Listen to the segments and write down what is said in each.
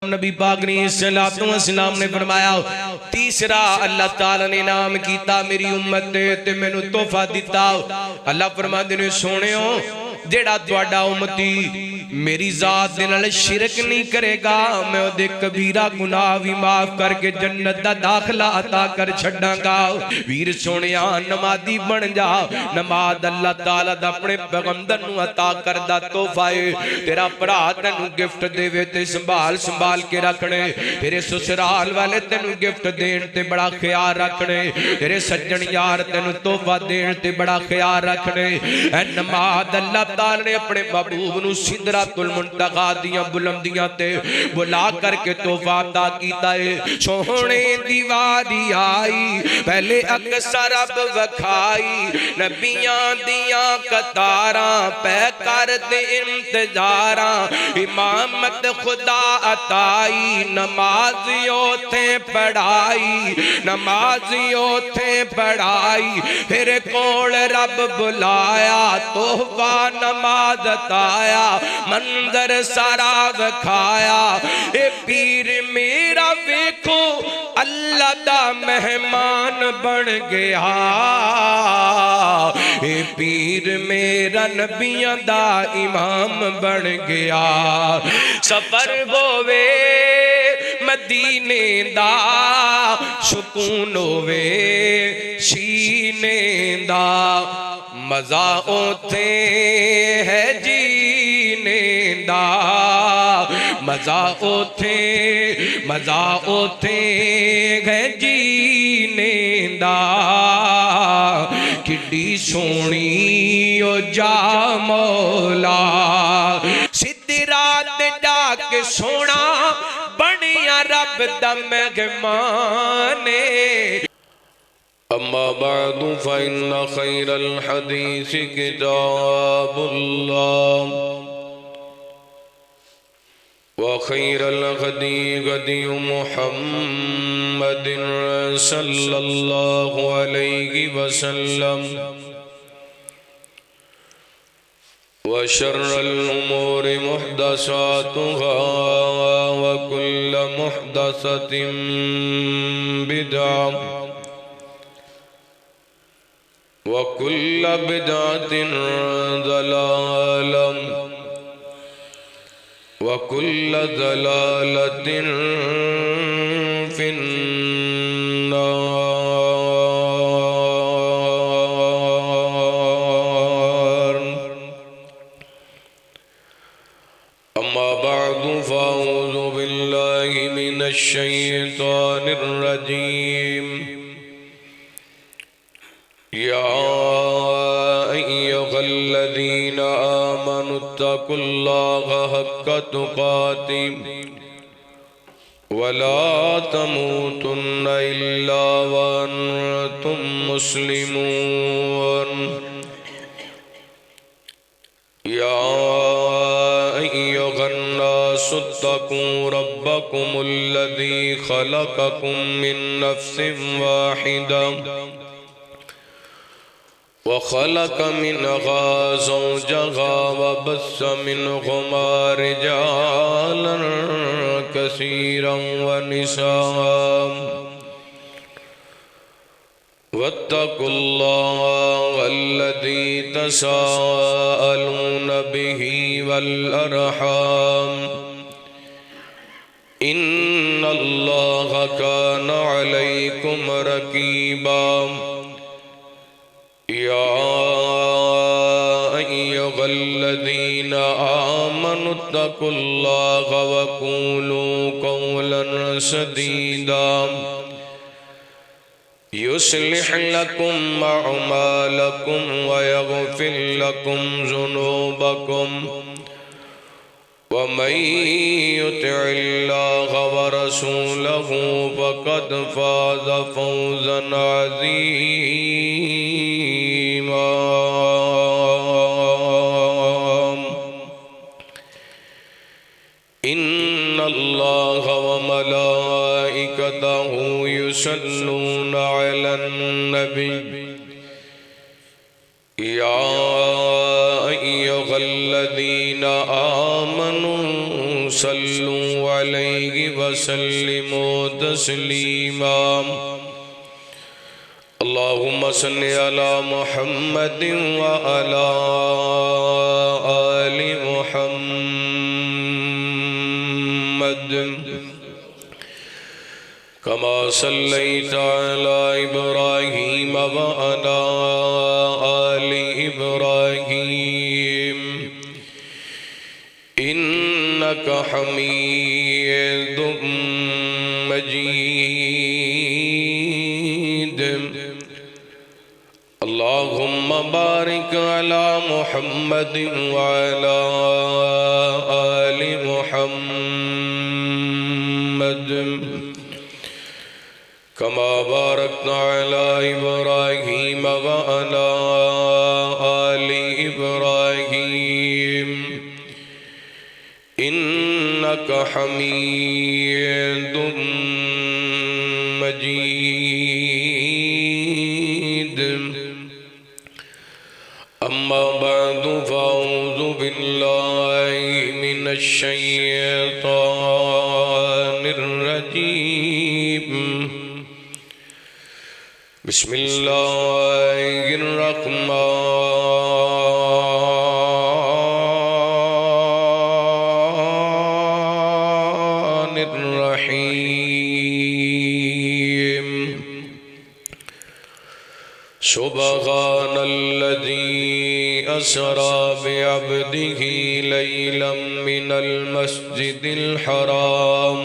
नबी पाक ने सलाम ने फरमाया तीसरा अल्लाह ताला ने नाम कीता मेरी उम्मत ते मैनू तोहफा दिता। अल्लाह फरमाते ने सोनियो जेड़ा तुहाडा उम्मती मेरी जात दे नाल शिरक नहीं करेगा मैं ओदे कबीरा गुनाह भी माफ करके जन्नत दा दाखला अता कर छड्डांगा। वीर सोनिया नमाजी बन जा। नमाज अल्लाह ताला दा अपने पैगंबर नू अता करदा तोहफा है। तेरा भरा तैनू गिफ्ट देवे ते संभाल संभाल के रखने। तेरे ससुराल वाले तेनू गिफ्ट देन ते बड़ा ख्याल रखने। तेरे सज्जन यार तेनू तोहफा देन ते बड़ा ख्याल रखने। ऐ नमाज अल्लाह ताला ने अपने महबूब नू सिदरतुल मुंतहा दियां बुलंदियां ते बुला करके तोहफा अता कीता है। सोहणे दी वारी आई पहले अक्सर अब वखाई नबियां दियां कतारां पै कर दे इंतजारां इमामत खुदा अताई नमाजियों थे पढ़ाई नमाजियों थे पढ़ाई फिर कोल रब बुलाया तोहफा नमाज अताया मंदर सारा वखाया। ए पीर मेरा वेखो अल्लाह दा मेहमान बन गया। ए पीर मेरा नबियां दा इमाम बन गया। सफर होवे मदीने दा सुकून होवे सीने दा मजा ओथे है जीने दा मजा ओथे है जीने दा। किड्डी सोनी ओ जा मौला सिद्धरा ते डाके सोना बनिया रब दा मेहमान। अम्मा बअदु फ़इन्न खैरल हदीस किताबुल्लाह व खैरल हदी हदी मुहम्मदिन सल्लल्लाहु अलैहि वसल्लम व शर्रल उमूरि मुहदसातुहा व कुल्लु मुहदसतिन बिदअह वकुल्ल बिदअतिन ज़लालह वकुल्ल ज़लालतिन फिन्नार। अम्मा बअदु फ़अऊज़ु बिल्लाहि मिनश शैतानिर रजीम। या अय्युहल्लज़ीना आमनुत्तकुल्लाहा हक्का तुक़ातिह वला तमूतुन्ना इल्ला व अंतुम मुस्लिमून। या अय्युहन्नासुत्तकू रब्बकुमुल्लज़ी खलक़कुम मिन नफ्सिन वाहिदा वखलक मिनहा ज़ौजहा वबस्स मिनहुमा रिजालन कसीरन वनिसाअ वत्तकुल्लाह अल्लज़ी तसाअलून बिही वल अरहाम इन्नल्लाहा कान अलैकुम रकीबा। या अय्युहल्लज़ीना आमनुत्तकुल्लाहा वक़ूलू क़ौलन सदीदा युस्लिह लकुम अअमालकुम व यग़फिर लकुम ज़ुनूबकुम वमन युतिइल्लाहा व रसूलहू फ़क़द फ़ाज़ फ़ौज़न अज़ीमा। इन्नल्लाहा व मलाइकतहू युसल्लूना अलन नबी। या अय्युहल्लज़ीना आमनू सल्लू अलैहि वसल्लिमु तस्लीमा। अल्लाहुम्मा सल्लि अला मुहम्मदिन व अला आलि मुहम्मद कमा सल्लैता अला इब्राहीम व अला आलि इब्राहीम इन्नका हमीदुम मजीद। अल्लाहुम्मा बारिक अला मुहम्मदिन व अला आलि मुहम्मद कमा बारकता अला इब्राहीम व अला आलि इब्राहीम इन्नका हमीदुम मजीद। अम्मा बअदु फ़अऊज़ु बिल्लाहि मिनश शैतानिर रजीम। बिस्मिल्लाहिर रहमानिर रहीम। सुब्हानल्लज़ी असरा बिअब्दिही लैलन मिनल मस्जिदिल हराम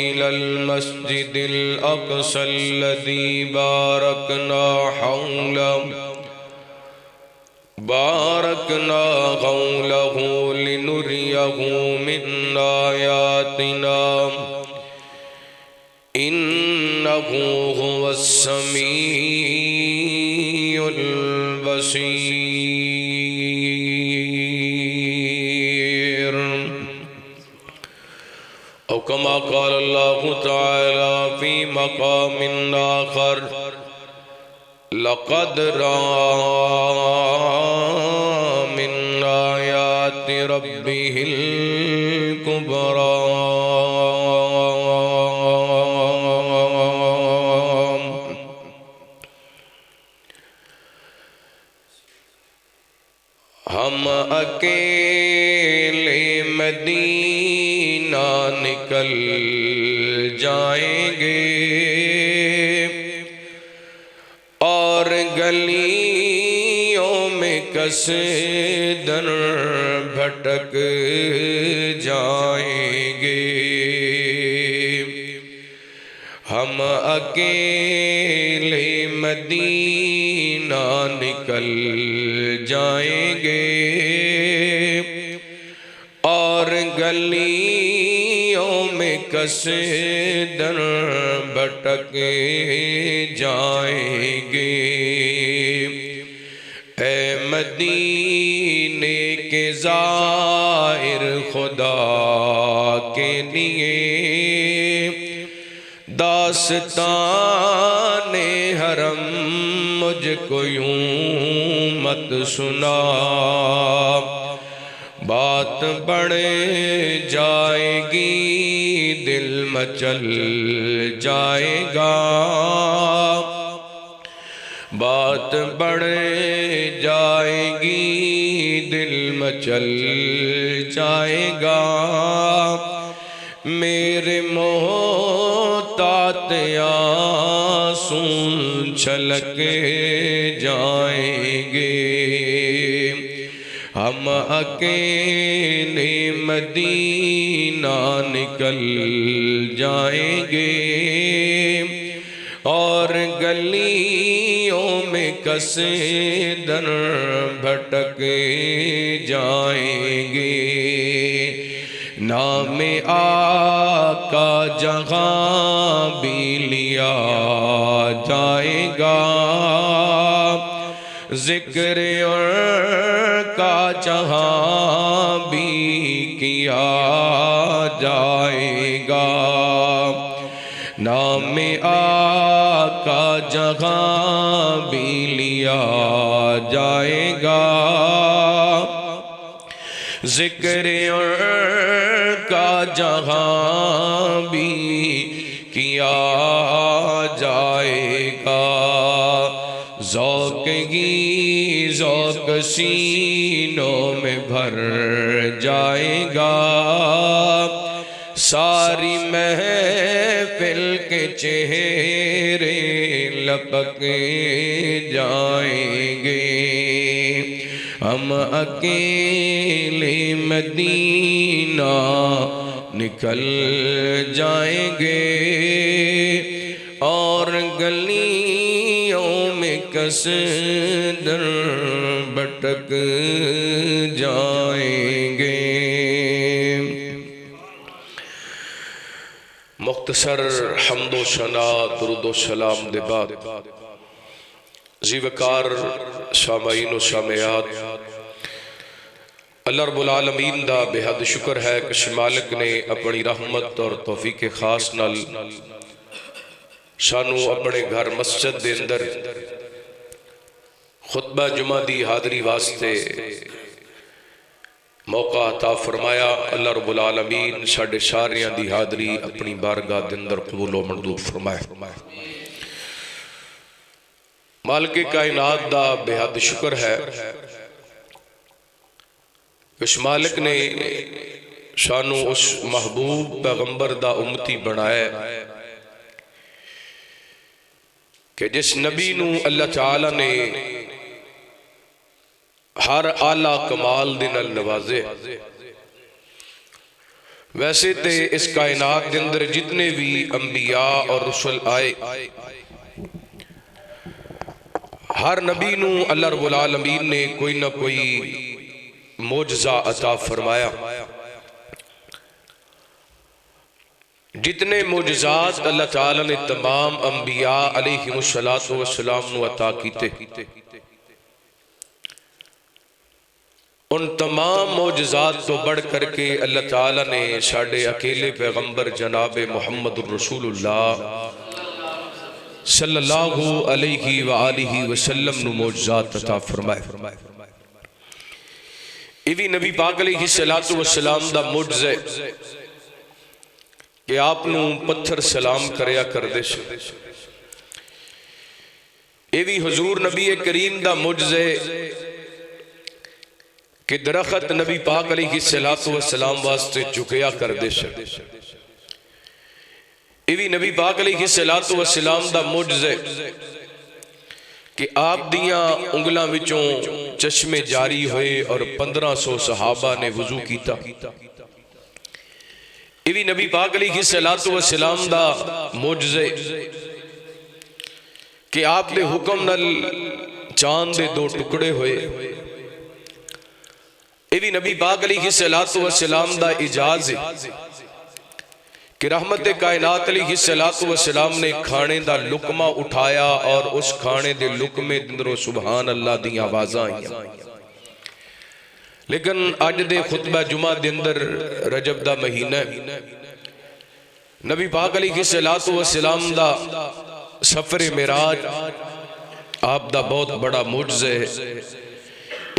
इलल मस्जिदिल अक़सल्लज़ी बारकना हौलहु लिनुरियहु मिन आयातिना इन्नहु हुवस समीउल बसीर। औ कमा क़ाल अल्लाहु तआला फ़ी मक़ामिन आख़र लक़द रआ मिन आयाति रब्बिहिल कुबरा। हम अकेले मदीना निकल जाएंगे और गलियों में कसदन भटक जाएंगे। हम अकेले मदीना निकल जाएंगे और गलियों में कसदन भटक जाएंगे। ऐ मदीने के ज़ाहिर खुदा के लिए दास्ताने हरम मुझको यूं मत सुना। बात बढ़ जाएगी दिल मचल जाएगा। बात बढ़ जाएगी दिल मचल जाएगा। मेरे मोहतात आंसू छलक जाएंगे। हम अकेले मदीना निकल जाएंगे और गलियों में कसदन भटक जाएंगे। नाम आका जहाँ भी लिया जाएगा, जिक्र का जहाँ भी किया जाएगा। नाम आका जहाँ भी लिया जाएगा, जिक्र का जहां भी किया जाएगा। ज़ौक़ ही ज़ौक़ सीनों में भर जाएगा। सारी महफिल के चेहरे लपक जाएंगे। हम अकेले मदीना निकल जाएंगे और गलियों में कसदर भटक जाएंगे। मुख्तसर हम्दो सना दुरूदो सलाम दे बाद ज़ीवकार सामाईन व सामयात, अल्लाह रब्बुल आलमीन दा बेहद शुक्र है कि मालिक ने अपनी रहमत और तौफीक खास नाल सानू अपने घर मस्जिद दे अंदर खुतबा जुमा दी हाज़री वास्ते मौका अता फरमाया। अल्लाह रब्बुल आलमीन साडे सारियां दी हाज़री अपनी बारगाह दे अंदर कबूल व मंजूर फरमाए। मालिक कायनात दा बेहद शुक्र है इस मालिक ने सानू उस महबूब पैगंबर दा उम्मती बनाया कि जिस नबी नू अल्लाह ताला ने हर आला कमाल दे नाल नवाजे। वैसे तो इस कायनात के अंदर जितने भी अंबिया और रसूल आए, हर नबी नू अल्लाह रब्बुल आलमीन ने कोई ना कोई मोजज़ा अता फरमाया। जितने मोजज़ात अल्लाह ताला ने तमाम अंबिया अलैहिमुस्सलातु वस्सलाम नू अता कीते, उन तमाम मोजज़ात तो बढ़ करके अल्लाह ताला ने साडे अकेले पैगंबर जनाब मुहम्मद रसूलुल्लाह सल्लल्लाहु अलैहि व आलिहि वसल्लम नू मोजज़ात अता फरमाए। इवी नबी पाक अलैहि सलातु वस्सलाम दा मोजज़ा कि आप नू पत्थर सलाम करया करदे सी। इवी हुजूर नबी करीम दा मोजज़ा कि दरख्त नबी पाक अलैहि सलातु वस्सलाम वास्ते झुकया करदे सी। इवी नबी पाक अलैहि सलातु वस्सलाम दा मुजज़ा कि आप दियां उंगलां विचों चश्मे जारी हुए और 1500 सहाबा ने वुजू कीता। इवी नबी पाक अलैहि सलातु वस्सलाम दा मुजज़ा कि आप दे हुक्म नाल चांद दे 2 टुकड़े हुए। इवी नबी पाक अलैहि सलातु वस्सलाम दा इजाज़ कि रहमत कायनात अलैहि सलातु वस्सलाम ने खाने दा लुकमा उठाया और उस खाने दे लुकमे अंदरों सुभान अल्लाह दी आवाज़ां आईयां। लेकिन अज दे खुतबा जुमा दे अंदर रजब दा महीना नबी पाक अलैहि सलातु वस्सलाम दा सफर मेराज आप दा बहुत बड़ा मुजज़ा है।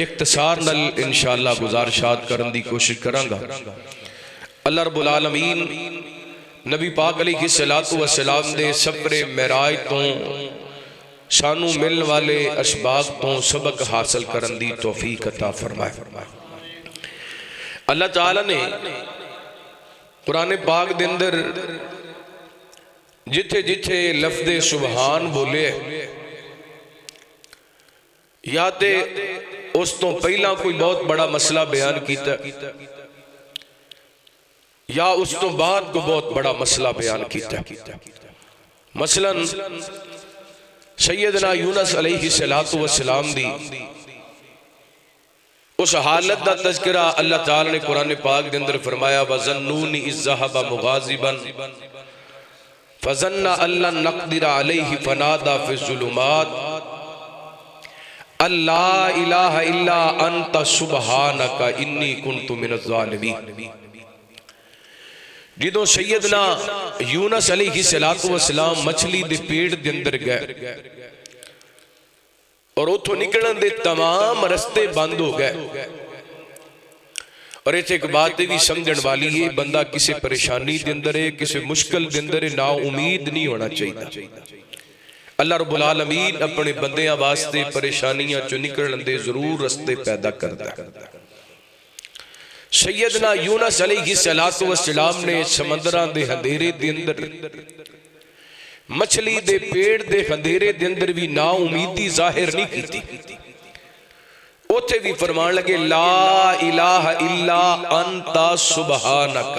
इख्तिसार नाल इंशाअल्लाह गुजारिशात करन दी कोशिश करांगा। अल्लाह रब्बुल आलमीन नबी पाक अलैहि सलातु वस्सलाम दे सफर मेराज तो सानू मिलने वाले असबाब तो सबक हासिल करन दी तौफीक अता फरमाए। अल्लाह ताला ने कुरान पाक दे अंदर जिथे जिथे लफ्ज़े सुभान बोले या ते उस तो पहला कोई बहुत बड़ा मसला बयान किया या उस तो बाद को बहुत बड़ा मसला बयान किया। मसलन सैयदना यूनुस अलैहि सलातु वस्सलाम दी उस हालत का तज़किरा अल्लाह ताला ने कुरान पाक के अंदर फरमाया वज़न्नूनी इज़ ज़हबा मुग़ाज़िबन फ़ज़न्ना अल्ला नक़दिर अलैहि फ़नादा फ़िज़्ज़ुलुमात अल्ला इलाहा इल्ला अंता सुबहानका इन्नी कुन्तु मिनज़ ज़ालिमीन। जिदों सैयदना यूनुस अलैहि सलातु वस्सलाम मछली दे पेट दे अंदर गए और उथों निकलने दे तमाम रस्ते बंद हो गए और इत्थे एक बात भी समझण वाली है, बंदा किसी परेशानी दे अंदर है, किसी मुश्किल दे अंदर है, ना उम्मीद नहीं होना चाहिए। अल्लाह रब्बुल आलमीन अपने बंदियां वास्ते परेशानियां चो निकलण दे जरूर रस्ते पैदा करदा है। सैयदना यूनुस अलैहिस्सलातु वस्सलाम ने समंदरां दे अंधेरे दे अंदर, मछली दे पेड़ दे अंधेरे दे अंदर भी ना उम्मीदी जाहिर नहीं की। उथे भी फरमान लगे ला इलाहा इल्ला अंता सुबहानक,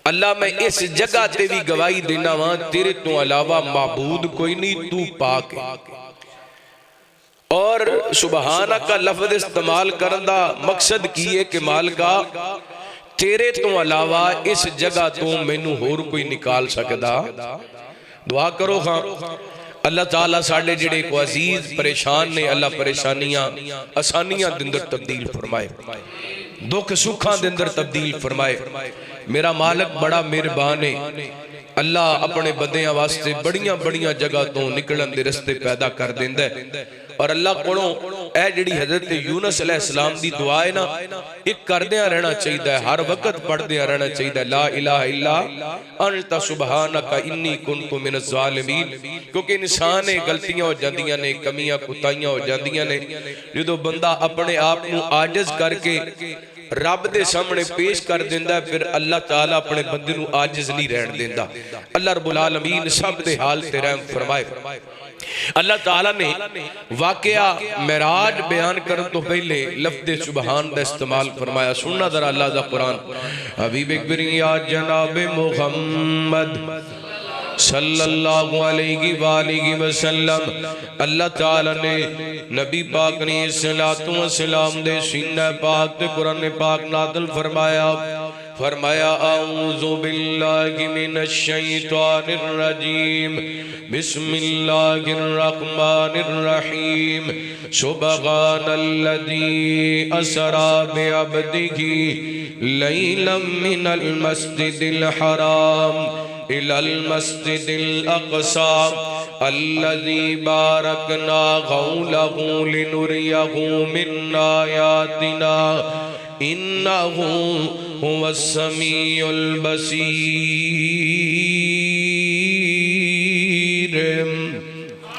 अल्लाह मैं इस जगह ते भी गवाही देना वा तेरे तो अलावा माबूद कोई नहीं, तू पाक है। और सुबहाना का लफ्ज इस्तेमाल करने का मकसद की है कि मालिका तेरे तो अलावा इस जगह तो मैनू होर कोई निकाल सकदा। दुआ करो हाँ अल्लाह ताला साडे जिहड़े को अजीज परेशान ने, अल्लाह परेशानियां आसानियां दे अंदर तब्दील फरमाए, दुख सुखां दे अंदर तब्दील फरमाए। मेरा मालिक बड़ा मेहरबान है, अल्लाह अपने बंदियां वास्ते बड़ियां बड़ियां जगह तो निकलण दे रस्ते पैदा कर देंदा है। और अल्लाह कोलों ए जिहड़ी हज़रत यूनुस अलैहिस्सलाम दी दुआ है ना, एक करदियां रहना चाहिए, हर वक्त पढ़दियां रहना चाहिए ला इलाहा इल्ला अंता सुबहानका इन्नी कुन्तु मिनज़ ज़ालिमीन। क्योंकि इंसान है गलतियां हो जांदियां ने, कमियां कुताइयां हो जांदियां ने, जो बंदा अपने आप को आजिज़ करके रब दे सामने पेश कर देंदा, फिर अल्लाह ताला अपने बंदे नू आजिज़ नहीं रहन देंदा। अल्लाह रब्बुल आलमीन सब दे हाल ते रहम फरमाए। अल्लाह ताला ने वाकया मेराज बयान करने तो पहले लफ्ज़ सुबहान का इस्तेमाल फरमाया। सुनना जरा अल्लाह दा कुरान, हबीब या जनाब मुहम्मद सल्लल्लाहु अलैहि वसल्लम, अल्लाह ताला ने नबी पाक ने सलातो व सलाम दे सीना पाक ते कुरान पाक नाज़िल फरमाया। फरमाया औज़ु बिल्लाहि मिनश शैतानिर रजीम, बिस्मिल्लाहिर रहमानिर रहीम, सुब्हानल्लज़ी असरा बिअब्दिही लैलन मिनल मस्जिदिल हराम इलल मस्जिदिल अक़सा अल्लज़ी बारकना हौलहु लिनुरियहु मिन आयातिना इन्नहु हुवस समीउल बसीर।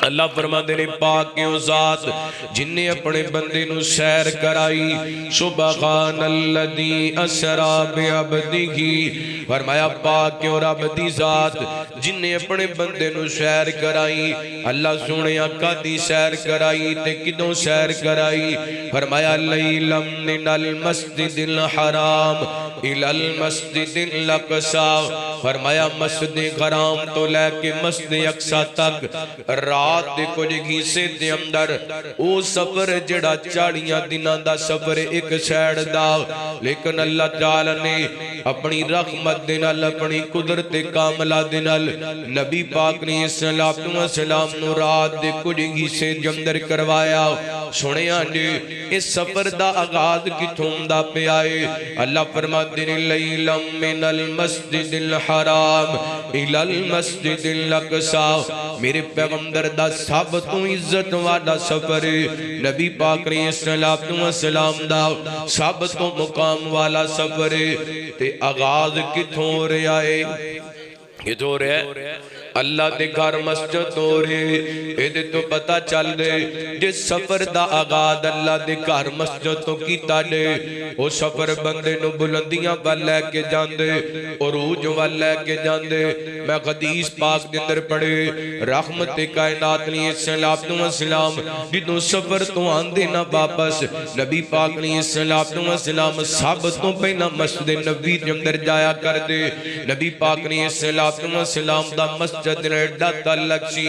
अल्लाह फरमाते ने पाक क्यों जात जिन्हें अपने बंदे नू सैर कराई, सुब्हानल्लज़ी असरा बिअब्दिही, फरमाया पाक क्यों रब दी जात जिन्हें अपने बंदे नू सैर कराई। अल्लाह सोने कादी सैर कराई ते किदों सैर कराई? फरमाया लैलम मिनल मस्जिदिल हराम इलल मस्जिदिल अक़सा, फरमाया मस्जिद हराम तो लेके मस्जिद अक़सा तक रात दे कुछ हिस्से दे अंदर ओ सफर जड़ा 40 दिनां दा सफर एक साइड दा, लेकिन अल्लाह ताला ने अपनी रहमत दे नाल अपनी कुदरत कामला दे नाल नबी पाक ने सल्लल्लाहु अलैहि वसल्लम नु रात दे कुछ हिस्से दे अंदर करवाया। सुनिया जी इस सफर दा आगाज किथों दा पिया है? अल्लाह फरमाते ने लैलम मिनल मस्जिदिल हराम इलल मस्जिदिल अक़सा, मेरे पैगंबर दा सब तो इज्जत वाला सफर नबी पाक ने सल्लल्लाहु अलैहि वसल्लम दा सब तो मुकाम वाला सफर ते आगाज किथों हो रहा है? किथों हो रहा है? अल्लाह के घर मस्जिद हो रहे, ये तो पता चल रहे जिस सफर का आगाज अल्लाह के घर मस्जिद तो किया ने, वो सफर बंदे नू बुलंदियां वाल लैके जांदे, उरूज वाल लैके जांदे। मैं हदीस पाक के अंदर पढ़े रहमत कायनात ने सल्लल्लाहु अलैहि वसल्लम जिदों सफर तो आंदे ना वापस, नबी पाक ने सल्लल्लाहु अलैहि वसल्लम सब तो पहला मस्जिद नबी के अंदर जाया करदे। नबी पाक ने सल्लल्लाहु अलैहि वसल्लम दा मस्जिद तलक सी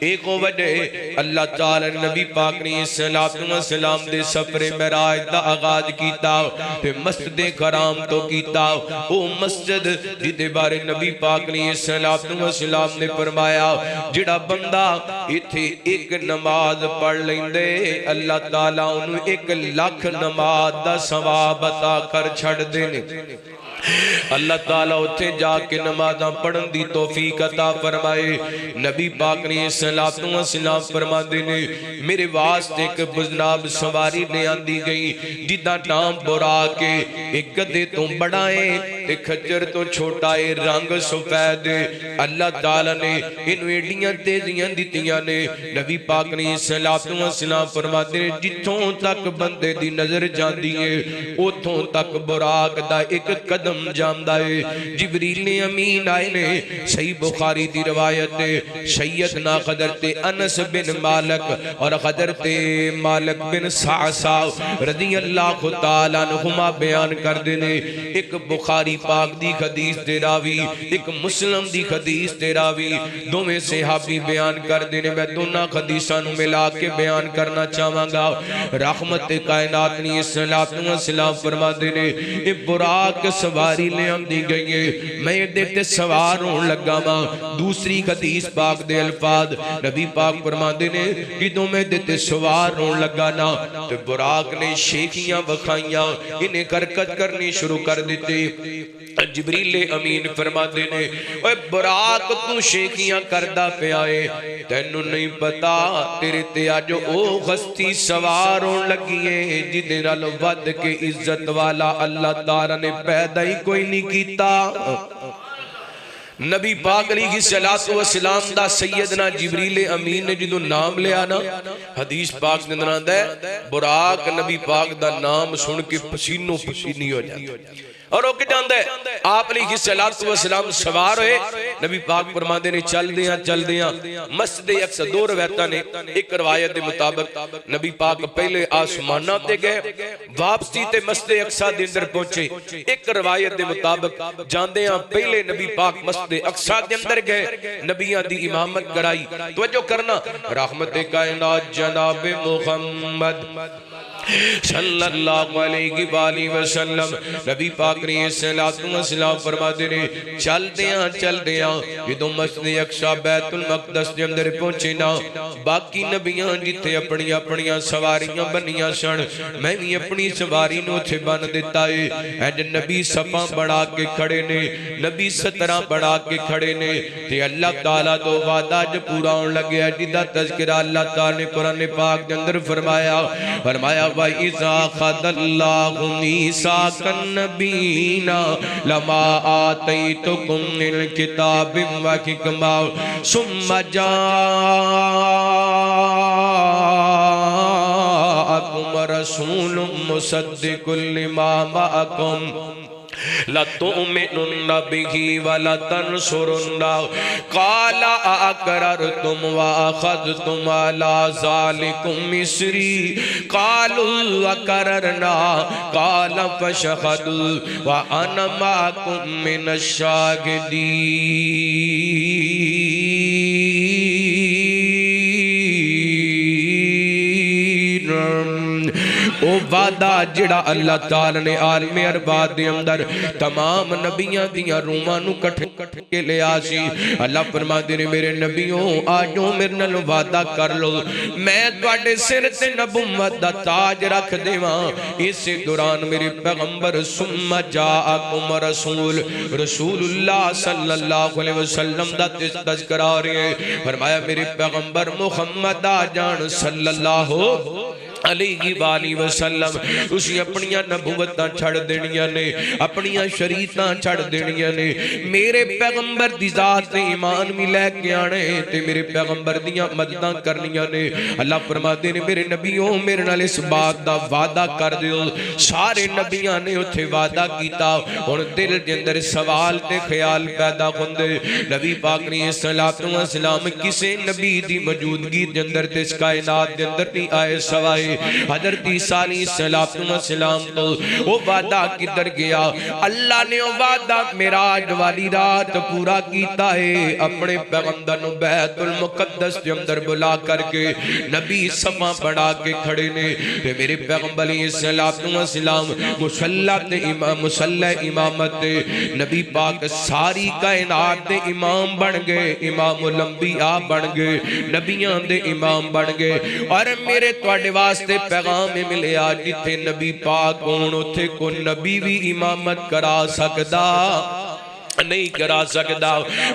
एक वजह अल्लाह ताला नबी पाक ने सल्लल्लाहु अलैहि वसल्लम दे सफरे मेराज दा आगाज कीता ते मस्जिद हराम तो कीता। ओ मस्जिद जिदे बारे नबी पाक ने सल्लल्लाहु अलैहि वसल्लम ने फरमाया जिहड़ा बंदा इथे एक नमाज पढ़ लेंदे अल्लाह ताला उन्हें 1 लाख नमाज दा सवाब अता कर छड़ दे ने। अल्लाह ताला उत्थे जाके नमाज़ां पढ़न दी तौफीक अता फरमाए। नबी पाक ने सलातो व सलाम फरमाते ने मेरे वास्ते एक जनाब सवारी ले आंदी गई जिदा नाम बुराक है, एक गधे तो बड़ा है ते खच्चर तो छोटा है, रंग सफेद है। अल्लाह ताला ने इनू एडियां तेजियां दित्तियां ने। नबी पाक ने सलातो व सलाम फरमाते ने जिथों तक बंदे दी नजर जाती है उथों तक बुराक दा एक कदम जामदा है। जिबरील ने अमीन आए ने, सही बुखारी दी रवायत है, सैयदना हज़रत अनस बिन मालिक और हज़रत मालिक बिन सासा रज़ी अल्लाह तआला अन्हुमा बयान करदे ने। एक बुखारी पाक दी हदीस दे रावी, एक मुस्लिम दी हदीस दे रावी, दोवें सहाबी बयान करदे ने। मैं दोनों हदीसां नूं मिला के बयान करना चाहांगा। रहमत कायनात ने सलातो व सलाम फरमाते ने ए बुराक सवारी ले आंदी गई है, मैं इहदे ते सवार होण लगा वां। दूसरी हदीस पाक दे अल्फाज नबी पाक फरमाते ने जदों मैं इहदे ते सवार होण लगा ना ते बुराक ने शेखियां वखाइयां, इन्हें हरकत करनी शुरू कर दिती। जिबरील अमीन फरमाते ने ओए बुराक तू शेखियां करदा पिया है, तैनू नहीं पता तेरे ते अज ओ हस्ती सवार होण लगी है जिहदे नाल वध के इज्जत वाला अल्लाह ताला ने पैदा ही कोई नहीं कीता। नबी पाक अलैहि सलातो व सलाम दा सैयदना जिबरील अमीन ने जो नाम लिया ना, हदीस पाक दे अंदर आंदा है बुराक नबी पाक दा नाम सुन के पसीनो पसीनी हो जाता और रुक जाता है। आप अलैहि सलातो व सलाम सवार होए, नबी पाक फरमाते ने चलदियां मस्जिद अक्सा। दो रवायतां ने, एक रवायत के मुताबिक नबी पाक पहले आसमानां ते गए, वापसी ते मस्जिद अक्सा दे अंदर पहुंचे। एक रवायत के मुताबिक जांदियां पहले नबी पाक मस्जिद अक्सा दे अंदर गए, नबियां दी इमामत कराई। तवज्जो करना, रहमत कायनात जनाब मुहम्मद सल्लल्लाहु अलैहि वसल्लम नबी पाक ने सलातो व सलाम फरमाते ने चलदियां जदों मस्जिद अक्सा बैतुल मक़दस दे अंदर पहुंचे ना, बाकी नबियां जिथे अपनी अपनी सवारियां बनियां सन, मैं भी अपनी सवारी नूं उत्थे बन दिता है। अज नबी सफा बना के खड़े ने, नबी सतरा बना के खड़े ने ते अल्लाह ताला तो वादा अज पूरा होण लग्या जिहदा तज़किरा अल्लाह ताला ने कुरान पाक दे अंदर फरमाया वइज़ा ख़ज़ल्लाहु मीसाक़न नबीना लमा आतैतुकुम मिन किताबिन व हिकमा सुम्मा जाअकुम रसूलुम मुसद्दिक़ुल लिमा मअकुम लतुमिनुन्ना बिही वला तनसुरुन्ना क़ाला अक़ररतुम व अख़ज़तुम अला ज़ालिकुम मिस्री क़ालू अक़ररना क़ाल फ़शहदू व अना मअकुम मिनश शाहिदीन। ओ वादा जिहड़ा अल्लाह ताला ने आलमे अरबाद दे अंदर तमाम नबियां दियां रूहां नूं इकट्ठे के लिया सी। अल्लाह फरमाते ने मेरे नबियों आजो मेरे नाल वादा कर लो, मैं तुहाडे सिर ते नबुव्वत दा ताज रख देवां। इस दौरान मेरे पैगंबर सुम्मा जाअकुम रसूल रसूलुल्लाह सल्लल्लाहु अलैहि वसल्लम दा तज़किरा हो रहा है। फरमाया मेरे पैगंबर मुहम्मद आ जान सल्लल्लाहु अलैहि वसल्लम, तुसी अपनियां नबुवतां छड़ देनियां ने, अपनियां शरीयतां छड़ देनियां ने, मेरे पैगंबर दी जात ते ईमान भी लैके आने ते मेरे पैगंबर दियां मददां करनियां ने। अल्लाह फरमाते ने मेरे नबियों मेरे नाल इस बात दा वादा कर दिओ। सारे नबियां ने उत्थे वादा कीता। हुण दिल दे अंदर सवाल ते ख्याल पैदा हुंदे, नबी पाक ने सलातो व सलाम किसे नबी दी मौजूदगी दे अंदर ते इस कायनात दे अंदर नहीं आए सवाए हज़रत ईसा अलैहिस्सलाम तो वो वादा किधर गया? अल्लाह ने वो वादा मेराज वाली रात पूरा कीता है। अपने पैगंबर नूं बैतुल मुक़द्दस के अंदर बुला करके नबी समा बना के खड़े ने ते मेरे पैगंबर अलैहिस्सलाम मुसल्ला इमामत दे नबी पाक सारी कायनात दे इमाम बन गए, इमामुल अंबिया बन गए, नबियां दे इमाम बन गए। और मेरे तुहाडे वास्ते वास्ते पैगाम मिलिया जिथे नबी पाक होण उथे कोई नबी भी इमामत करा सकदा नहीं करा सकता।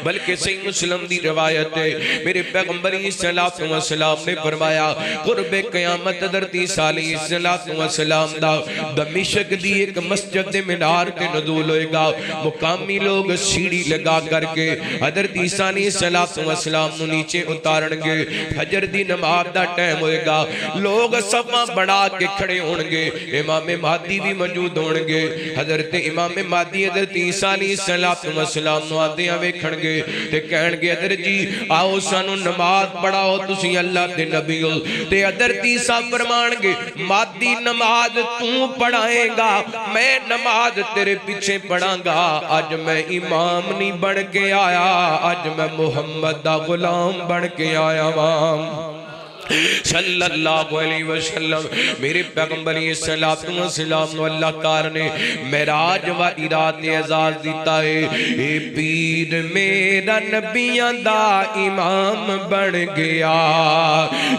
बल्कि सही मुस्लिम दी रिवायत है मेरे पैगंबर सल्लल्लाहु अलैहि वसल्लम ने फरमाया कुर्बे क़यामत हज़रत ईसा सल्लल्लाहु अलैहि वसल्लम दा दमिश्क दी एक मस्जिद दे मीनार ते नज़ूल होएगा। मुकामी लोग सीढ़ी लगा करके हज़रत ईसा सल्लल्लाहु अलैहि वसल्लम नु नीचे उतारनगे। फजर दी नमाज दा टाइम होएगा, लोग सफा बना के खड़े होणगे, इमाम महदी भी मौजूद होणगे। हज़रत इमाम महदी हज़रत ईसा सल्लल्लाहु वसलाम आदियां वेखणगे ते कहणगे अदर जी आओ सानू नमाज पढ़ाओ, तुसी अल्लाह दे नबी हो। ते अदर तीसा फरमाणगे मादी नमाज तू पढ़ाएगा, मैं नमाज तेरे पीछे पढ़ांगा। अज मैं इमाम नहीं बन के आया, अज मैं मुहम्मद दा गुलाम बन के आया वां सल्लल्लाहु अलैहि वसल्लम। मेरे पैगंबर सल्लल्लाहु अलैहि वसल्लम अल्लाह ताला ने मेराज व इरात एजाज दिता है। ए पीर मेरा नबियां दा इमाम बन गया,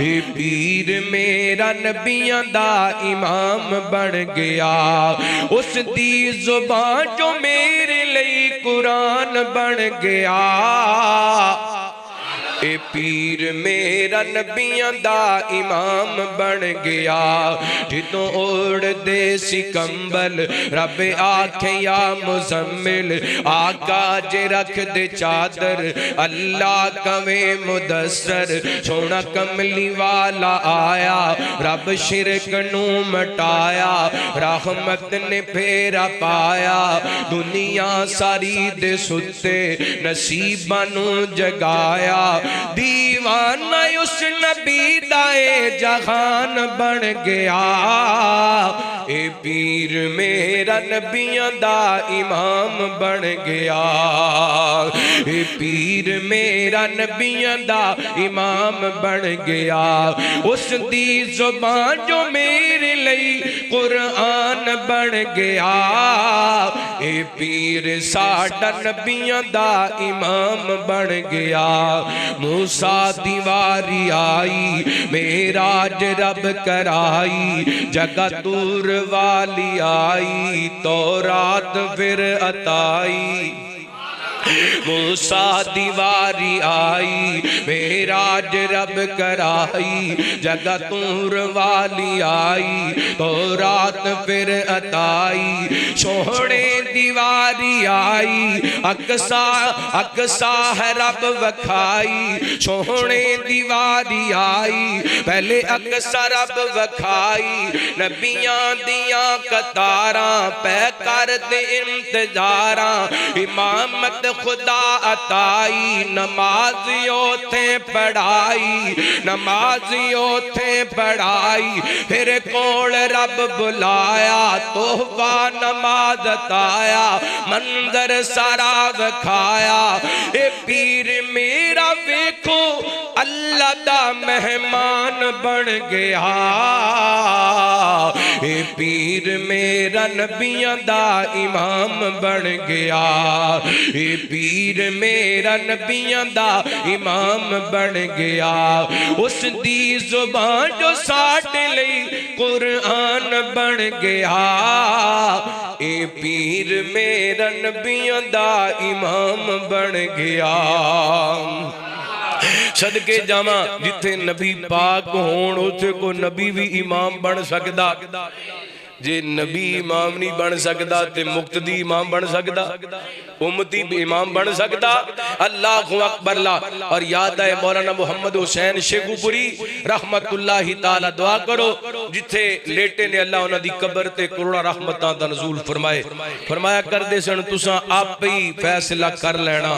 ए पीर मेरा नबियां दा इमाम बन गया। उस दी जुबान जो मेरे लिए कुरान बन गया। ए पीर मेरा नबियां दा इमाम बन गया। जितों ओढ़ दे सी कंबल रब आखे या मुजम्मिल, आका जे रख दे चादर अल्लाह कवे मुदस्सर। सोना कमली वाला आया रब शिरक नू मटाया, रहमत ने फेरा पाया दुनिया सारी दे सुते नसीबां नू जगाया। दीवाना उस नबी दाए जहान बन गया। ए पीर मेरा नबियां दा इमाम बन गया, ए पीर मेरा नबियां दा इमाम बन गया। उस दी जुबान जो मेरे लिए कुरान बन गया। ए पीर साडा नबियां दा इमाम बन गया। मूसा दीवारी आई मेराज रब कराई, जगह दूर वाली आई तो रात फिर अताई। मूसा दीवारी आई मेराज रब कराई, जगह तूर वाली आई तो रात फिर अताई। सोहने दीवारी आई अक्सा अक्सा है रब वखाई। सोहने दीवारी आई पहले अक्सा रब वखाई। नबियां दियां कतारां पै कर दे इंतजारां, इमामत खुदा अताई नमाजियों थे पढ़ाई, नमाजियों थे पढ़ाई। फिर कोल रब बुलाया तोहफा नमाज अताया, मंजर सारा वखाया। ए पीर मेरा वेखो अल्लाह दा मेहमान बन गया। ए पीर मेरा नबियां दा इमाम बन गया। ए पीर मेरा नबियां दा इमाम बन गया। उस दी जुबान जो साडे लई कुरान बन गया। ए पीर मेरा नबियां दा इमाम बन गया। सदके जावा जिथे नबी पाक होण उथे को नबी भी इमाम बन सकदा। जे नबी इमाम नहीं बन सकता ते मुक्तदी इमाम बन सकता, उम्मती इमाम बन सकता। अल्लाहु अकबर ला। और याद है मौलाना मोहम्मद हुसैन शेखुपुरी रहमतुल्लाहि ताला दुआ करो जिथे लेटे ने अल्लाह उन्हां दी कब्र ते करोड़ा रहमतां दा नज़ूल फरमाए। फरमाया करदे सन तुसां आप ही फैसला कर लेना।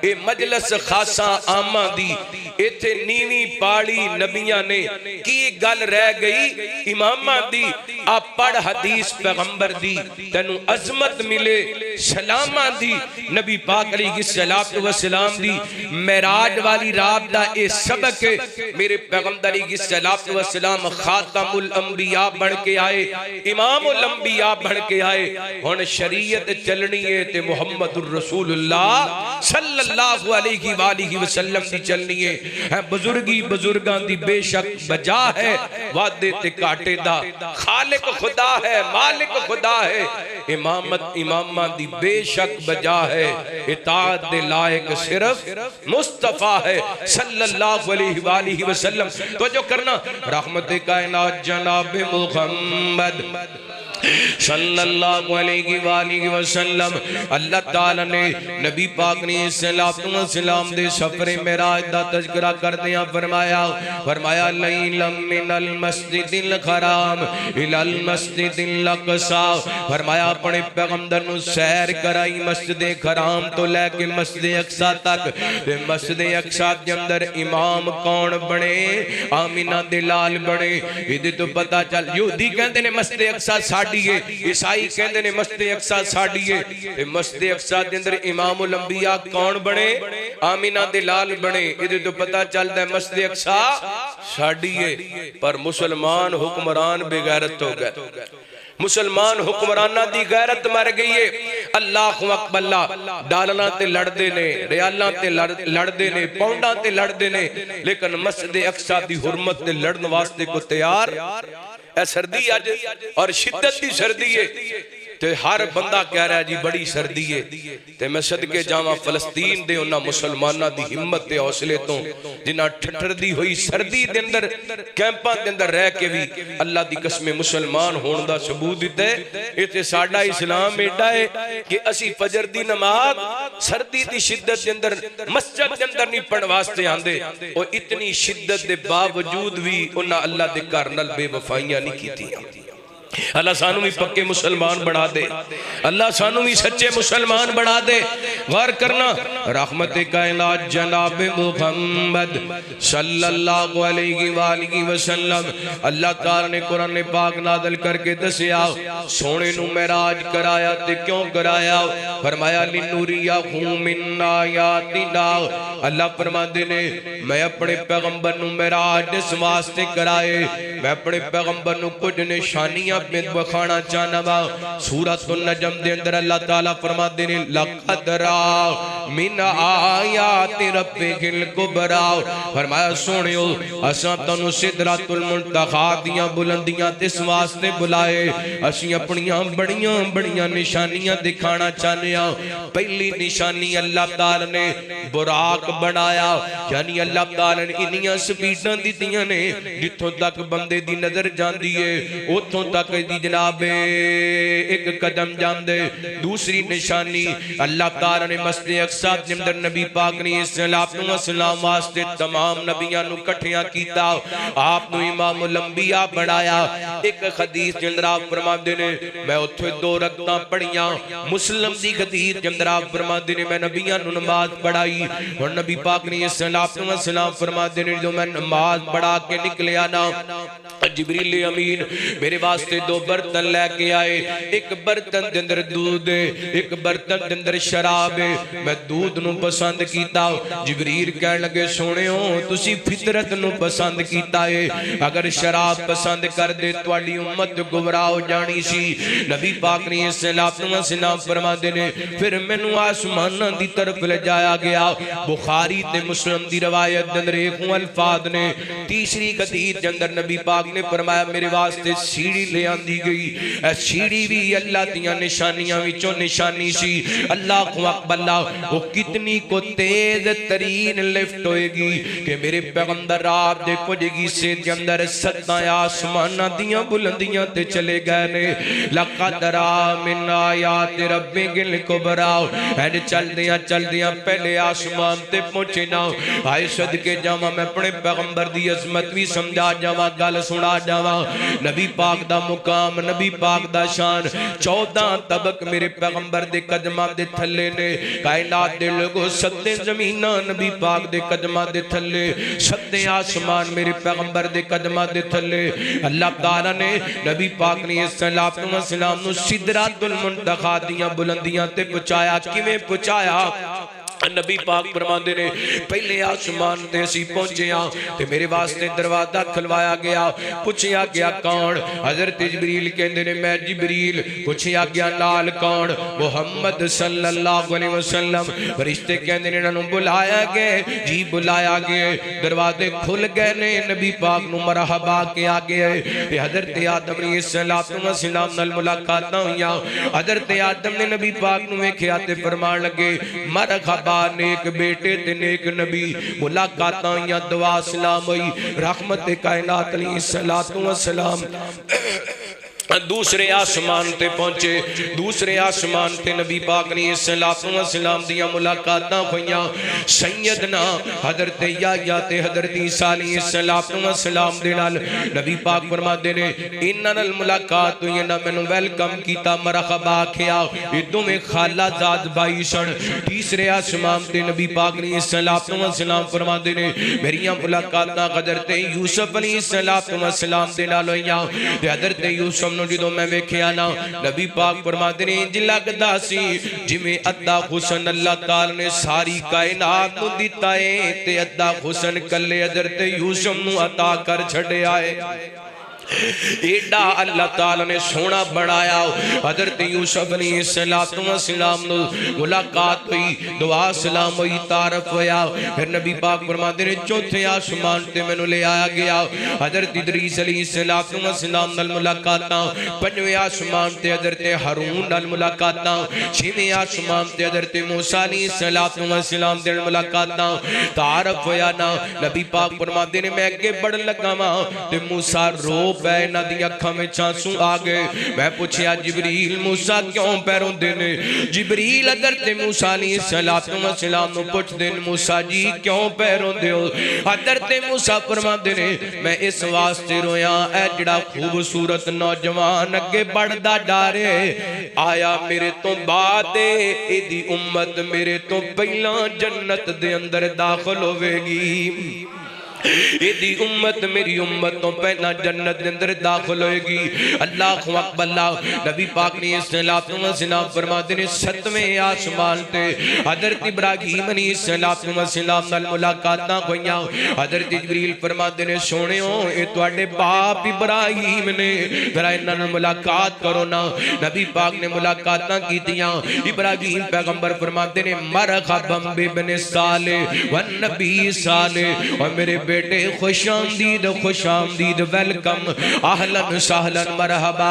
ए मजलिस खासा आमा दी इथे नीवी पाड़ी नबियां ने की गल रह गई इमामा दी। आप पढ़ हदीस पैगंबर दी तेनू अजमत मिले सलामा दी। नबी पाक अलैहिस्सलातु वस्सलाम दी मेराज वाली रात दा ए सबक मेरे पैगंबर अलैहिस्सलातु वस्सलाम खातमुल अंबिया बन के आए, इमामुल अंबिया बन के आए। हुण शरीयत चलनी है ते मुहम्मदुर रसूलुल्लाह सल्लल्लाहु सल्लल्लाहु अलैहि वसल्लम दी चलनी है बुजुर्गी बुजुर्गां दी बेशक बजा है वादे ते काटे दा खालिक खुदा है मालिक खुदा है इमामत इमामा दी बेशक बजा है इताअत दे लायक सिर्फ मुस्तफा है सल्लल्लाहु अलैहि वसल्लम। तो जो करना रहमत कायनात जनाब मुहम्मद सल्लल्लाहु अलैहि वसल्लम अल्लाह ताला ने नबी पाक ने सलाम दे सफरे मेराज दा तज़किरा करदियां फरमाया लैलम मिनल मस्जिदिल हराम इलल मस्जिदिल अक़सा फरमाया अपने पैगंबर नु सैर कराई मस्जिद हराम तो लेके मस्जिद अक़सा तक ते मस्जिद अक़सा दे अंदर इमाम कौन बने आमिना दे लाल बने इदे तो पता चल यहूदी कहंदे ने मस्जिद अक़सा साडी ईसाई कहंदे ने मस्जिद अक़सा साडी है ते मस्जिद अक़सा दे अंदर इमामुल अंबिया कौन बने आमिना दे लाल बने इदे तो पता चलदा है मस्जिद अक़सा साडी है। पर मुसलमान हुक्मरान बेगैरत हो गए मुसलमान हुक्मराना दी गैरत मर गई है। अल्लाहु अकबर डालना ते लड़दे ने रियालां ते लड़दे ने पौंडां ते लड़दे ने लेकिन मस्जिद अक़सा दी हुर्मत ते लड़न वास्ते को तैयार सर्दी अज और शिद्दत की सर्दी है ते हर बंदा कह रहा है जी बड़ी सर्दी है ते मैं सदके जावा फलस्तीन दे उन्हां मुसलमानां दी हिम्मत ते हौसले तो जिन्हां ठठरदी हुई सर्दी दे अंदर कैंपां दे अंदर रह के भी अल्लाह दी कसम मुसलमान होने दा सबूत दिता है। इत्थे साडा इस्लाम एडा है कि असी फजर दी नमाज सर्दी दी शिद्दत दे अंदर मस्जिद दे अंदर नहीं पढ़न वास्ते आंदे और इतनी शिद्दत दे बावजूद भी उन्हां अल्लाह दे घर नाल बेवफाइयां नहीं कीतियां। अल्लाह सानू भी पक्के मुसलमान बना दे अल्लाह सानू भी सच्चे मुसलमान बना दे। गौर करना रहमत कायनात जनाब मुहम्मद सल्लल्लाहु अलैहि वसल्लम अल्लाह ताला ने कुरान पाक नाज़िल करके दसिया सोने नु मेराज कराया ते क्यों कराया फरमाया लिनूरिया मिन आयातिना अल्लाह फरमाते ने मैं अपने पैगंबर नु मेराज इस वास्ते कराए मैं अपने पैगंबर नु कुछ निशानियां में बखाना चाहना वा। सूरतुन नजम दे अंदर अल्लाह ताला फरमाते ने लक़द रा मिन आयाति रब्बिल कुबरा फरमाया सोनियो असां तन्नू सिदरतुल मुंतहा दियां बुलंदियां ते इस वास्ते बुलाए असीं अपनियां बड़ियां बड़ियां निशानियां दिखाना चाहने आ। पहली निशानी अल्लाह ताला ने बुराक बनाया यानी अल्लाह ताला ने इन्नियां स्पीडां दित्तियां ने जिथों तक बंदे दी नजर जांदी है उथों तक दी जनाब एक कदम जांदे। दूसरी निशानी अल्लाह ताला ने मस्जिद अक़सा दे अंदर नबी पाक ने सलाम वास्ते तमाम नबियां नु इकट्ठियां कीता आप नु इमामुल अंबिया बनाया। एक हदीस दे अंदर आप फरमांदे ने मैं उत्थे 2 रकअतां पढ़ियां मुस्लिम दी हदीस दे अंदर आप फरमांदे ने मैं नबियां नु नमाज पढ़ाई और नबी पाक ने सलाम फरमांदे ने जो मैं नमाज पढ़ा के निकलिया ना जिब्रील अमीन मेरे वास्ते 2 बर्तन लेके आए एक बर्तन दे अंदर दूध है एक बर्तन दे अंदर शराब है मैं दूध नु पसंद कीता जिब्रील कहन लगे सोनियो तुसी फितरत नु पसंद कीता है अगर शराब पसंद कर दे तुहाडी उम्मत गुमराह हो जानी सी। नबी पाक ने सलाम फरमाते ने फिर मैनू आसमानां दी तरफ ले जाया गया। बुखारी ते मुस्लिम दी रवायत दे अंदर एक अल्फाज ने तीसरी हदीस दे अंदर नबी पाक ने फरमाया मेरे वास्ते सीढ़ी ले आंदी गई सीढ़ी भी अल्लाह दियां निशानियां विचों निशानी सी। अल्लाहु अकबर वो कितनी को तेज तरीन लिफ्ट होएगी कि मेरे पैगंबर रात दे कुछ हिस्से दे अंदर 7 आसमानां दियां बुलंदियां ते चले गए ने लक़द रा मिन आयाति रब्बिल कुबरा एंड चलदियां पहले आसमान ते पहुंचे ना भाई सदके जावा मैं अपने पैगंबर दी अजमत भी समझा जावा गल सुना जावा। नबी पाक दा मुकाम नबी पाक दा शान 14 तबक मेरे पैगंबर दे कदमां दे थल्ले ने कायनात दे लोगो 7 ज़मीनां नबी पाक दे कदमां दे थल्ले 7 आसमान मेरे पैगंबर दे कदमां दे थल्ले। अल्लाह ताला ने नबी पाक ने सलाम नु सिदरतुल मुंतहा दियां बुलंदियां ते पहुंचाया। किवें पहुंचाया नबी पाक फरमाते ने पहले आसमान ते असी पहुंचे ते मेरे वास्ते दरवाजा खुलवाया गया। पूछया गया कौन? हजरत जिबरील कहंदे ने मैं जिबरील। पूछया गया नाल कौन? मोहम्मद सल्लल्लाहु अलैहि वसल्लम। फरिश्ते कहंदे ने इन्हां नूं बुलाया गया। जी बुलाया गया, दरवाजे खुल गए ने, नबी पाक नूं मरहबा किया गया ते हजरत आदम अलैहिस्सलातु वस्सलाम नाल मुलाकातां होईयां। हजरत आदम ने नबी पाक नूं वेखिया ते फरमान लगे मरहबा नेक बेटे ते नेक नबी। मुलाकातां होईयां, दुआ सलाम होई, रहमत कायनात अलैहिस्सलातु वस्सलाम दूसरे आसमान ते पहुंचे। दूसरे आसमान ते नबी पाक ने सल्लल्लाहु अलैहि वसल्लम दियां मुलाकातां होईयां। सैयदना हजरत याह्या ते हजरत ईसा अलैहिस्सलातु वस्सलाम दे नाल नबी पाक फरमाते ने इन्हां नाल मुलाकात हुई ना, मैनू वेलकम कीता, मरहबा आखिया। ये दोवें खालाजाद भाई सन। तीसरे आसमान ते नबी पाक ने सल्लल्लाहु अलैहि वसल्लम फरमाते ने मेरियां मुलाकातां हजरत यूसुफ अलैहिस्सलातु वस्सलाम दे नाल होईयां ते हजरत यूसुफ जो मैं वेख्या ना, नबी पाक फरमाते ने इंज लगदा सी जिवें अद्धा हुसन अल्लाह ताला ने सारी कायनात नूं दिता है ते अद्धा हुसन कल्ले हजरत यूसुफ नूं अता कर छड्या है। एडा अल्लाह ताला ने सोना बनाया। हजरत यूसुफ अलैहिस्सलातु वस्सलाम नूं मुलाकात हुई, दुआ सलाम हुई, तारफ होया। फिर नबी पाक फरमाते ने चौथे आसमान ते मैनू ले आया गया। हजरत इदरीस अलैहिस्सलातु वस्सलाम नाल मुलाकातां। पंजवें आसमान ते हजरत हारून नाल मुलाकातां। छेवें आसमान ते हजरत मूसा अलैहिस्सलातु वस्सलाम दे मुलाकातां। तारफ होया ना, नबी पाक फरमाते ने मैं अगे बढ़न लगा वां ते मूसा रो इन्हां दी अखां विच आंसू आ गए। मैं पूछया जिबरील मूसा क्यों पै रोंदे ने? जिबरील हजरत मूसा अलैहिस्सलातु वस्सलाम नूं पुछदे ने मूसा जी क्यों पै रोंदे हो? हजरत मूसा फरमांदे ने मैं इस वास्ते रोया ऐ जिहड़ा खूबसूरत नौजवान अगे बढ़दा डरे आया मेरे तो बाद इहदी उम्मत मेरे तो पहला जन्नत दे अंदर दाखिल होवेगी। इहदी उम्मत मेरी उम्मत तो पहला जन्नत के अंदर दाखिल होएगी। अल्लाहु अकबर। नबी पाक ने सल्लल्लाहु अलैहि वसल्लम फरमाते ने सतवें आसमान ते हजरत इब्राहीम अलैहिस्सलातु वस्सलाम नाल मुलाकातां होईयां। हजरत जिबरील फरमाते ने सोहणियो ये तुहाडे बाप इब्राहीम ने, जरा इन्हां नाल मुलाकात करो ना। नबी पाक ने मुलाकातां कीतियां। इब्राहीम पैगंबर फरमाते ने मरहबम बिबने सालेह व नबी सालेह, और मेरे बेटे खुश आमदीद वेलकम, आहलन सहलन मरहबा।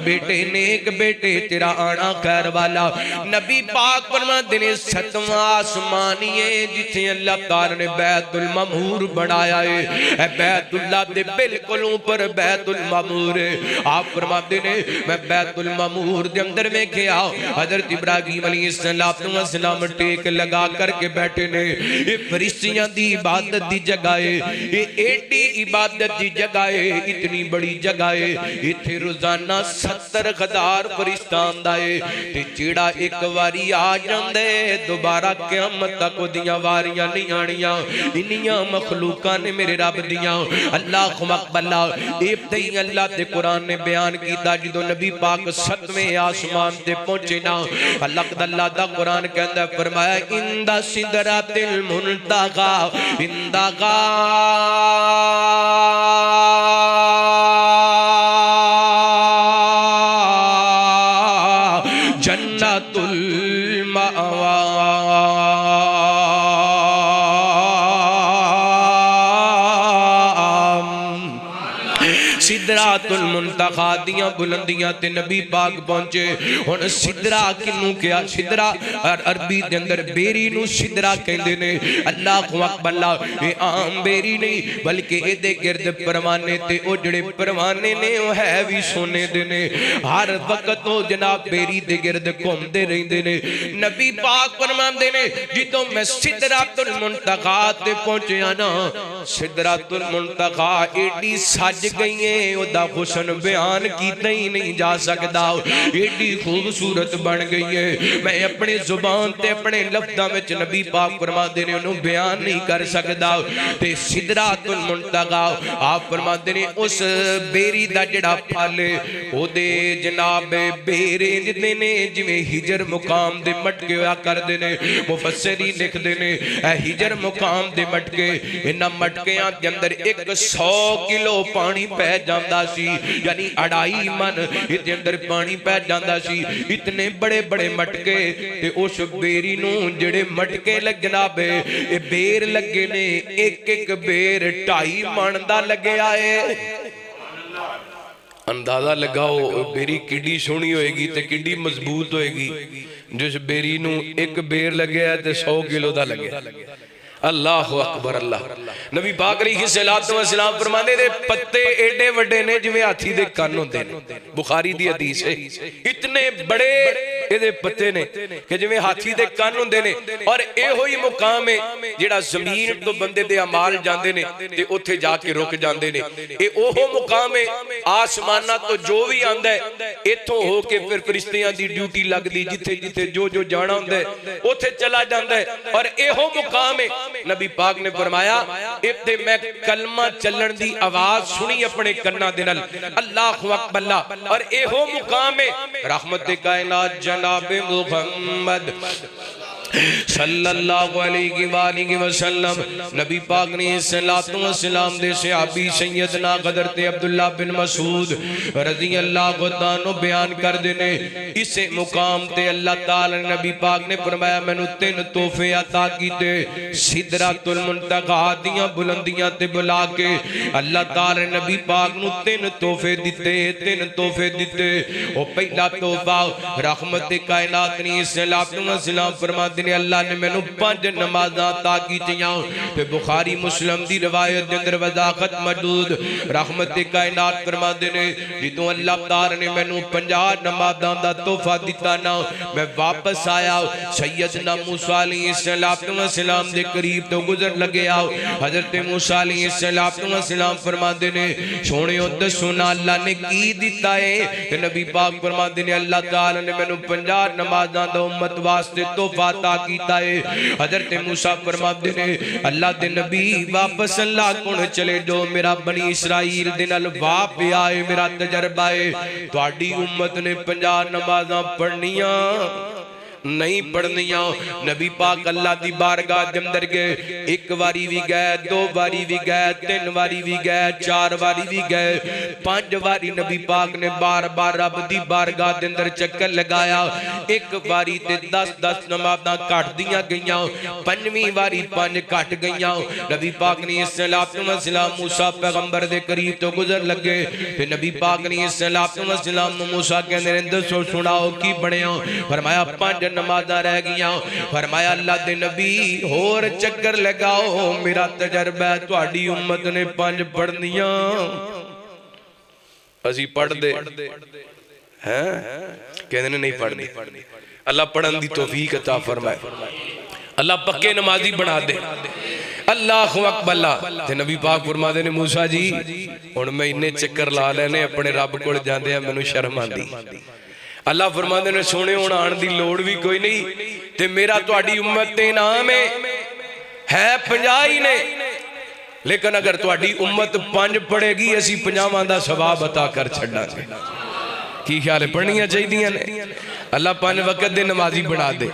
बेटे नेक बेटे तेरा आना खैर वाला। नबी पाक फरमाते ने सतवां आसमान ही है जिथे अल्लाह ताला ने बैतुल ममूर बनाया है। ए बैतुल्लाह दे बिल्कुल ऊपर बैतुल ममूर है। आप फरमाते ने मैं बैतुल ममूर दे अंदर में गया। हजरत इब्राहीम अलैहिस्सलातु वस्सलाम टेक लगा करके बैठे ने। ये फरिश्तियां दी इबादत दी जगह है, ये एडी इबादत की जगह है, इतनी बड़ी जगह है। इत्थे रोजाना 70,000 फरिश्ता आंदा है ते जेड़ा एक वारी आ जांदा है दोबारा क़यामत तक ओदियां वारियां नहीं आनियां। इन्नियां मखलूकां ने मेरे रब दियां। अल्लाहु अकबर। इब्तई अल्लाह दे कुरान ने बयान कीता जदों नबी पाक 7वें आसमान ते पहुंचे ना, अल्लाह दा कुरान कहंदा फरमाया इंदा सिदरातिल मुंतहा इंदा जन्नतुल मावा। सिदरातुल मुंतहा दियां बुलंदियां ते नबी पाक पहुंचे। हुण सिदरा किनू क्या? सिदरा अरबी दे अंदर बेरी नू सिदरा कहंदे ने। अल्लाहु अकबर। ये आम बेरी नहीं बल्कि इहदे गिरद परवाने ते ओ जिहड़े परवाने ने ओ है भी सोने दे ने। हर वक्त ओ जनाब बेरी दे गिरद घूमदे रहिंदे ने। नबी पाक फरमांदे ने जिदों मैं सिदरातुल मुंतहा ते पहुंचिया ना, सिदरातुल मुंतहा एडी सज गई है, ओदा हुस्न बयान किया ही नहीं जा सकता। एडी खूबसूरत बन गई है, मैं अपने जुबान ते अपने लफ्ज़ां विच नबी पाक फरमाते ने उन्होंने बयान नहीं कर सकता। ते सिदरातुल मुंतहा आप फरमाते ने उस बेरी दा जिहड़ा फल ओदे जनाब बेरे जिंदे ने जिवें हिजर मुकाम दे मटके होया करदे ने। मुफस्सिरीन लिखदे ने ए हिजर मुकाम दे मटके, इन्हां मटकियां दे अंदर 100 किलो पानी पै जांदा सी, यानी 2.5 मन इहदे अंदर पानी पै जांदा सी। इतने बड़े बड़े मटके ते उस बेरी नूं जिहड़े मटके लगना बे ए बेर लगे ने, एक एक बेर 2.5 मन दा लगया है। अंदाजा लगाओ बेरी किड्डी सोहनी होएगी ते किड्डी मजबूत होएगी। जिस बेरी नूं एक बेर लगे ते 100 किलो दा लगे। अल्लाह अकबर अल्लाह। नबी पाक अलैहिस्सलातु वस्सलाम फरमांदे दे पत्ते एडे वड्डे ने जिवें हाथी दे कन्न होंदे ने। बुखारी दी हदीस है, इतने बड़े एदे पत्ते ने कि जिवें हाथी दे कन्न होंदे ने। और एहो ही मुकाम है जिहड़ा जमीन तो बंदे दे अमाल जांदे ने ते उत्थे जाके रुक जांदे ने। ए ओहो मुकाम है आसमानां तो जो भी आंदा है इत्थों हो के फिर फरिश्तियां दी ड्यूटी लगदी, जिथे जिथे जो जो जाना हुंदा है उत्थे चला जांदा है। और एहो मुकाम है नबी पाक ने फरमाया इत्थे मैं कलमा चलण दी आवाज सुनी अपने कन्ना दे नाल, अल्लाहु अकबर। और एहो मुकाम है रहमत कायनात जनाब मुहम्मद सल्लल्लाहु अलैहि वसल्लम। नबी पाक ने सल्लल्लाहु अलैहि वसल्लम दे सहाबी सैयदना हज़रत अब्दुल्लाह बिन मसूद रज़ी अल्लाह ताला बयान कर देने इसे मुकाम ते अल्लाह ताला ने नबी पाक ने फरमाया मैनू 3 तोहफे अता कीते। सिदरातुल मुंतहा दियां बुलंदियां ते बुला के अल्लाह ताला ने नबी पाक नू 3 तोहफे दिते, 3 तोहफे दिते। ओ पहला तोहफा रहमत कायनात ने सल्लल्लाहु अलैहि वसल्लम फरमाते ने अल्लाह ने मैनू 5 नमाज़ां अता कीतियां। ते बुखारी मुस्लिम दी रिवायत दे अंदर वजाहत मौजूद रहमत कायनात फरमाते ने जिदों अल्लाह ताला ने मैनू 50 नमाज़ां दा तोहफा दिता ना, मैं वापस आया सैयदना मूसा अलैहिस्सलातु वस्सलाम दे करीब तो गुजर लगे आओ। हजरत मूसा अलैहिस्सलातु वस्सलाम फरमाते ने सोहणियो दसो ना अल्लाह ने की दिता है। ते नबी पाक फरमाते ने अल्लाह ताला ने मैनू 50 नमाज़ां दा उम्मत वास्ते तोहफा कीता है। हजरत मूसा फरमाते ने अल्लाह दे नबी वापस अल्लाह कोल चले जाओ, मेरा बनी इसराइल दे नाल वापस आए, मेरा तजर्बा है तुहाडी उम्मत ने 50 नमाज़ां पढ़नियां नहीं पढ़नियां। नबी पाक अल्लाह दी बारगाह दे अंदर गए, 1 बारी भी गए, 2 बारी भी गए, 3 बारी भी गए, 4 बारी भी गए, 5 बारी नबी पाक ने बार बार रब दी बारगाह दे अंदर चक्कर लगाया। 1 बारी ते 10-10 नमाज़ां घट दियां गईयां, 5वीं बारी 5 घट गईयां। नबी पाक ने सल्लल्लाहु अलैहि वसल्लम मूसा पैगंबर दे करीब तो गुजर लगे ते नबी पाक ने सल्लल्लाहु अलैहि वसल्लम मूसा कहंदे ने दसो सुनाओ की बनया। फरमाया 5 नमाज़ां रह गईयां। फरमाया अल्लाह दे नबी होर चक्कर लगाओ, मेरा तजर्बा है तुहाडी उम्मत ने 5 पढ़नियां। असी पढ़ दे हैं कहंदे ने नहीं पढ़नी। अल्लाह पढ़न दी तौफीक अता फरमाए, अल्लाह पक्के नमाजी बना दे। अल्लाहु अकबर। ते नबी पाक फरमाते ने मूसा जी हुण मैं इन्ने चक्कर ला लेने अपने रब कोल जांदे आ, मैनू शर्म आंदी। अल्लाह फरमाते ने सोने हुण आण दी लोड़ भी कोई नहीं, ते मेरा तुहाडी उम्मत ते इनाम है 50 ही ने, लेकिन अगर तुहाडी उम्मत 5 पढ़ेगी असी 50वां दा सवाब अता कर छड्डांगे। की ख्याल है पढ़नियां चाहिए ने? अल्लाह 5 वक्त दे नमाजी बना दे,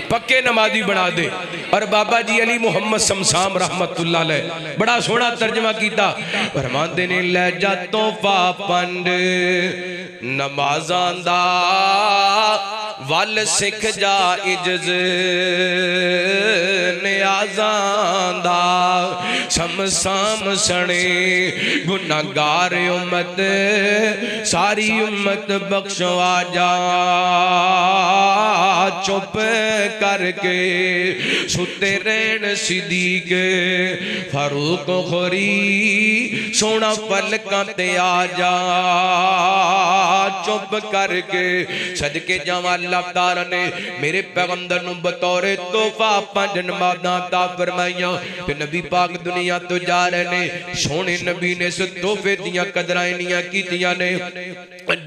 पक्के नमाजी बना दे। और बाबा जी अली मुहम्मद समसाम रहमतुल्लाह अलैह बड़ा सोहना तर्जमा किया, फरमांदे ने लै जा तोहफा 5 नमाज़ां दा वल सिख जा इज्ज नियाज़ां दा, समसाम सने गुनाहगार उम्मत सारी उम्मत बख्शवा जा, चुप करके सुते रहन सिद्दीक फारूक खोरी सोना पलकां ते आ जा चुप करके सदके जावां अल्लाह ताला ने मेरे पैगंबर नूं बतौरे तोहफा 5 नमाज़ां अता फरमाइयां ते नबी पाक दुनिया तो जा रहे ने सोने नबी ने इस तोहफे दियां कदरां इन्नियां कीतियां ने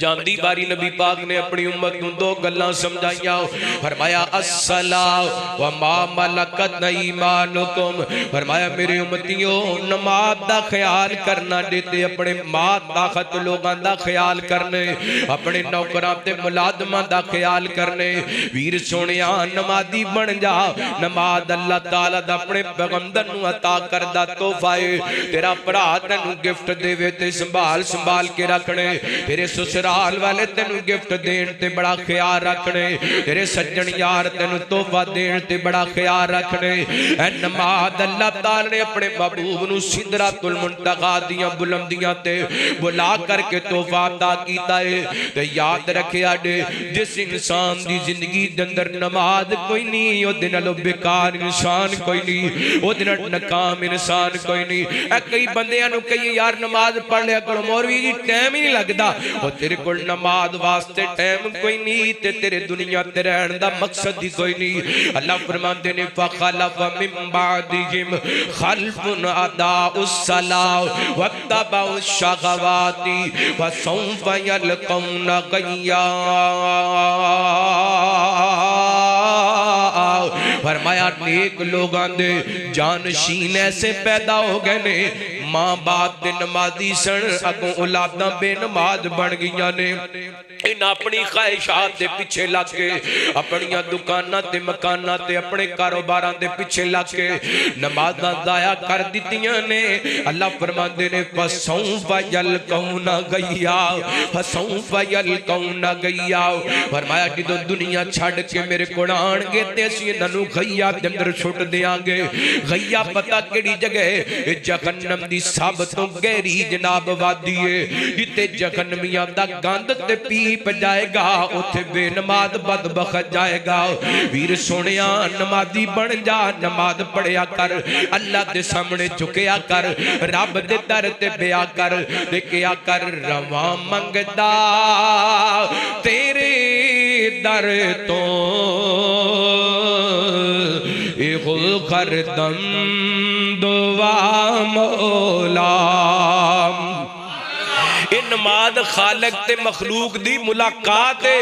जांदी बारी नबी पाक ने अपनी उम्मत नूं 2 गल्लां समझाइयां फरमाया अस्सलाम व मा मलकत ईमानुकुम फरमाया मेरे उम्मतियों नमाज दा ख्याल करना देते अपने मां ताकत लोगां दा ख्याल करने अपने नौकरां ते मुलाजमां दा ख्याल करने वीर सोनिया नमाजी बन जा नमाज अल्लाह ताला दा अपने पैगंबर नूं अता करदा तोहफा है तेरा भरा तैनूं गिफ्ट देवे ते संभाल संभाल के रखने तेरे ससुराल वाले तैनूं गिफ्ट देण ते बड़ा ख्याल रखने तेरे सज्जन यार तैनूं तोहफा देण ते बड़ा ख्याल रखने ऐ नमाज अल्लाह ताला ने अपने महबूब नूं सिदरतुल मुंतहा दियां बुलंदियां ते बुला करके तोहफा अता कीता है ते याद रखिया जे जिस इंसान दी जिंदगी दे अंदर नमाज कोई नहीं ओदे नालों बेकार इंसान कोई नहीं ओदे नाल नाकाम इंसान कोई नहीं ए कई बंदियां नूं कई यार नमाज पढ़ लिया करो मौलवी जी टाइम ही नहीं लगदा ओ तेरे कोल नमाज वास्ते टाइम कोई नहीं ते तेरे दुनिया ते रहन दा मकसद ही कोई नहीं अल्लाह फरमाते ने फखलफ मिन बादिहिम खल्फुन अदाउस सलाह वत्तबउ शगवाती फसौफ यलकौना गय्या फरमाया नेक लोगां दे जानशीन ऐसे पैदा हो गए ने मां बाप दे नमाजी सन अगों औलादां बेनमाज बन गईयां ने इन अपनी ख्वाहिशात दे पीछे लग के अपनियां दुकानां ते मकानां ते अपने कारोबारां दे पीछे लग के नमाज़ां दाया कर दित्तियां ने अल्लाह फरमांदे ने फसौफ यलकौना गय्या फसौफ यलकौना गय्या फरमाया जदों दुनिया छड़ के मेरे कोल आणगे ते असीं इन्हां नूं गय्या दे अंदर सुट देंगे गय्या पता केड़ी जगह जहन्नम दी सब तो गहरी जनाब वादी है जिथे जहन्नमियां दा गंद ते पीप जाएगा उथे बेनमाज बदबख्त जाएगा वीर सोनिया नमाजी बन जा नमाज पढ़िया कर अल्लाह दे सामने झुकिया कर रब दे दर ते बिया कर ते किया कर रवा मंगदा तेरे दर तो इहो करदम दुआ मौला नमाज खालिक ते मखलूक दी मुलाकात है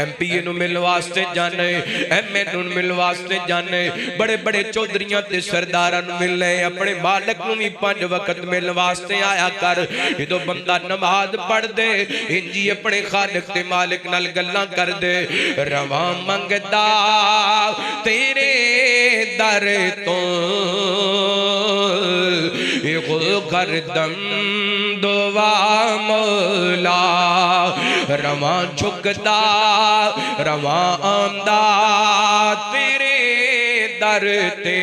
एमपीए नु मिलने वास्ते जाने एमए नु मिलने वास्ते जाने बड़े बड़े चौधरियां ते सरदारां नु मिलने अपने मालिक नु भी 5 वक्त मिलने वास्ते आया कर जदों बंदा नमाज पढ़ दे इंजी अपने खालिक ते मालिक नाल गल्लां कर दे रवा मंगदा तेरे दर तो इहो करदम दुआ मौला रवा झुकदा रवा आंदा तेरे दर ते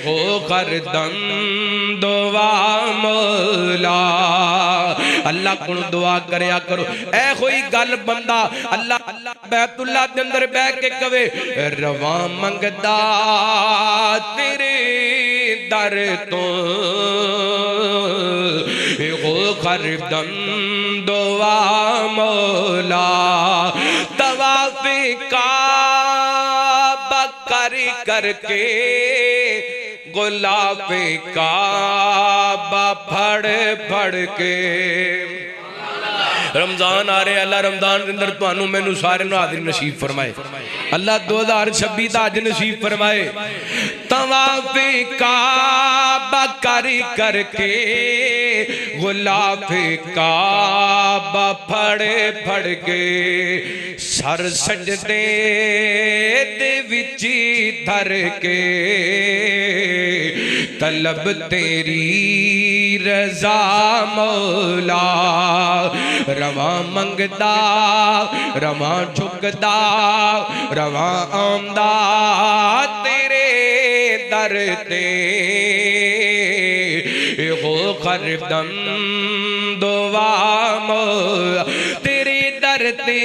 हो करदम दुआ मौला अल्लाह को दुआ करया करो ऐ कोई गल बंदा अल्लाह बैतुल्लाह दे अंदर बैठ के कवे रवा मंगदा तेरे दर तो हो करदम दुआ मौला तवाफ काबा करके गुलाब काबा फड़ के रमजान आ रहे अल्लाह रमजान के अंदर तुहानू मैनू सारे हाजिर नसीब फरमाए अल्लाह 2026 का अज नसीब फरमाए तवाफ काबा करके गुलाब काबा फड़ के सर सजदे दे विच धर के तलब तेरी रजा मौला रवा मंगदा रवा झुकदा रवा आंदा तेरे दर ते हो करदम दुआ तेरे दर ते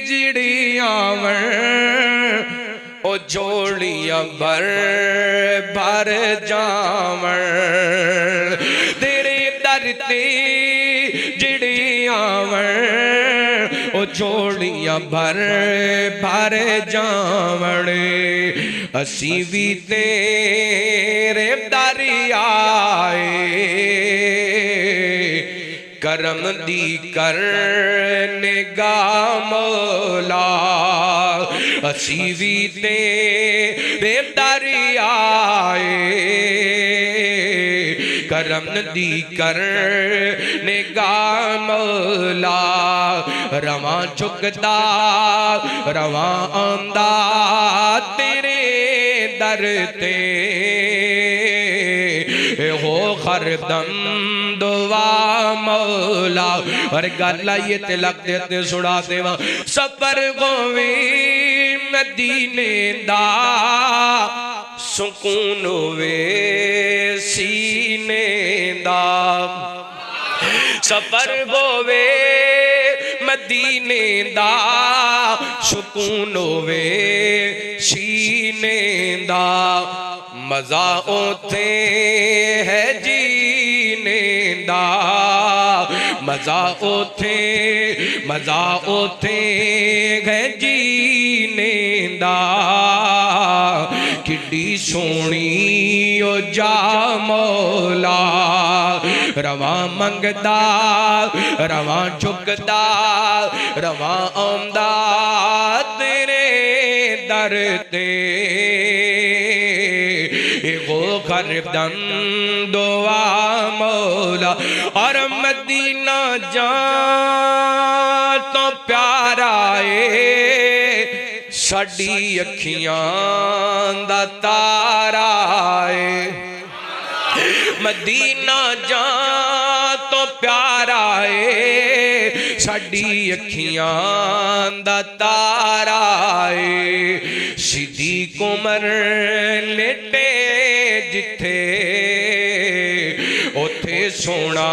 जिड़ी आवन ओ झोलियां भर भर जावन तेरे दर ते जिड़ी आवन ओ झोलियां भर भर जावन असी भी तेरे दर आए करम दी कर निगाह मौला असी भी तेरे दर आए करम दी कर निगाह मौला रवां झुकदा रवां आंदा तेरे दर ते हो हरदम दुआ मौला और गल आइए ते लगते ते सुना देवा सफर होवे मदीने दा सुकून होवे सीने दा सफर होवे मदीने दा सुकून होवे सीने दा मजा ओथे है जीने दा मजा ओथे है जीने दा किड्डी सोनी ओ जा मौला रवां मंगदा रवां झुकदा रवां आंदा तेरे दर ते वो हरदम दुआ मौला और मदीना जा तो प्यारा है साडी अखियां दा तारा है मदीना जा तो प्यारा है साडी अखियां दा तारा है सिद्दीक़ उमर लेटे जिथे उथे सोना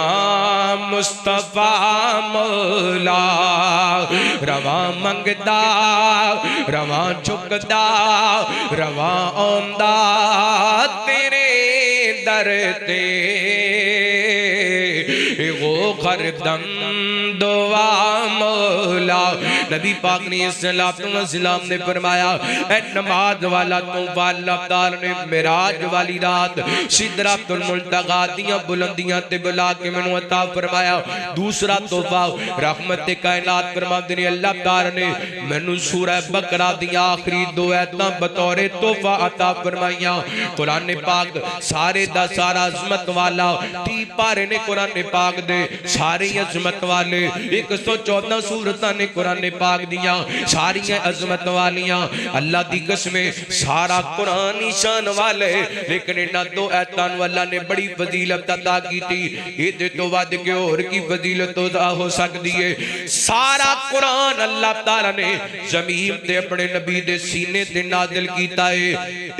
मुस्तफा मौला रवां मंगदा रवां झुकदा रवां आंदा तेरे दर ते वो हरदम दुआ मौला नबी पाक ने सल्लल्लाहु ने फरमाया ए नमाज वाला तो वाला तार ने मिराज वाली रात सिदरतुल मुंतहा दियां बुलंदियां ते बुला के मैनू अता फरमाया दूसरा तोहफा रहमत कायनात फरमाते ने अल्लाह ताला ने मैनू सूरह बकरा दियां आखिरी दो आयतां बतौर तोहफा अता फरमाइयां कुरान पाक सारे दा सारा अजमत वाला ती पारे ने कुरान पाक दे सारी अजमत वाले 114 सूरतां ने कुरान पाक दियां सारियां अजमत वालियां अल्लाह दी कसम सारा कुरान निशान वाले लेकिन इन्हां दो आयतां अल्लाह ने बड़ी फजीलत अता कीती इहदे तो वध के होर की फजीलत अता हो सकदी है सारा कुरान अल्लाह ताला ने ज़मीन ते अपने नबी दे सीने ते नाज़िल कीता है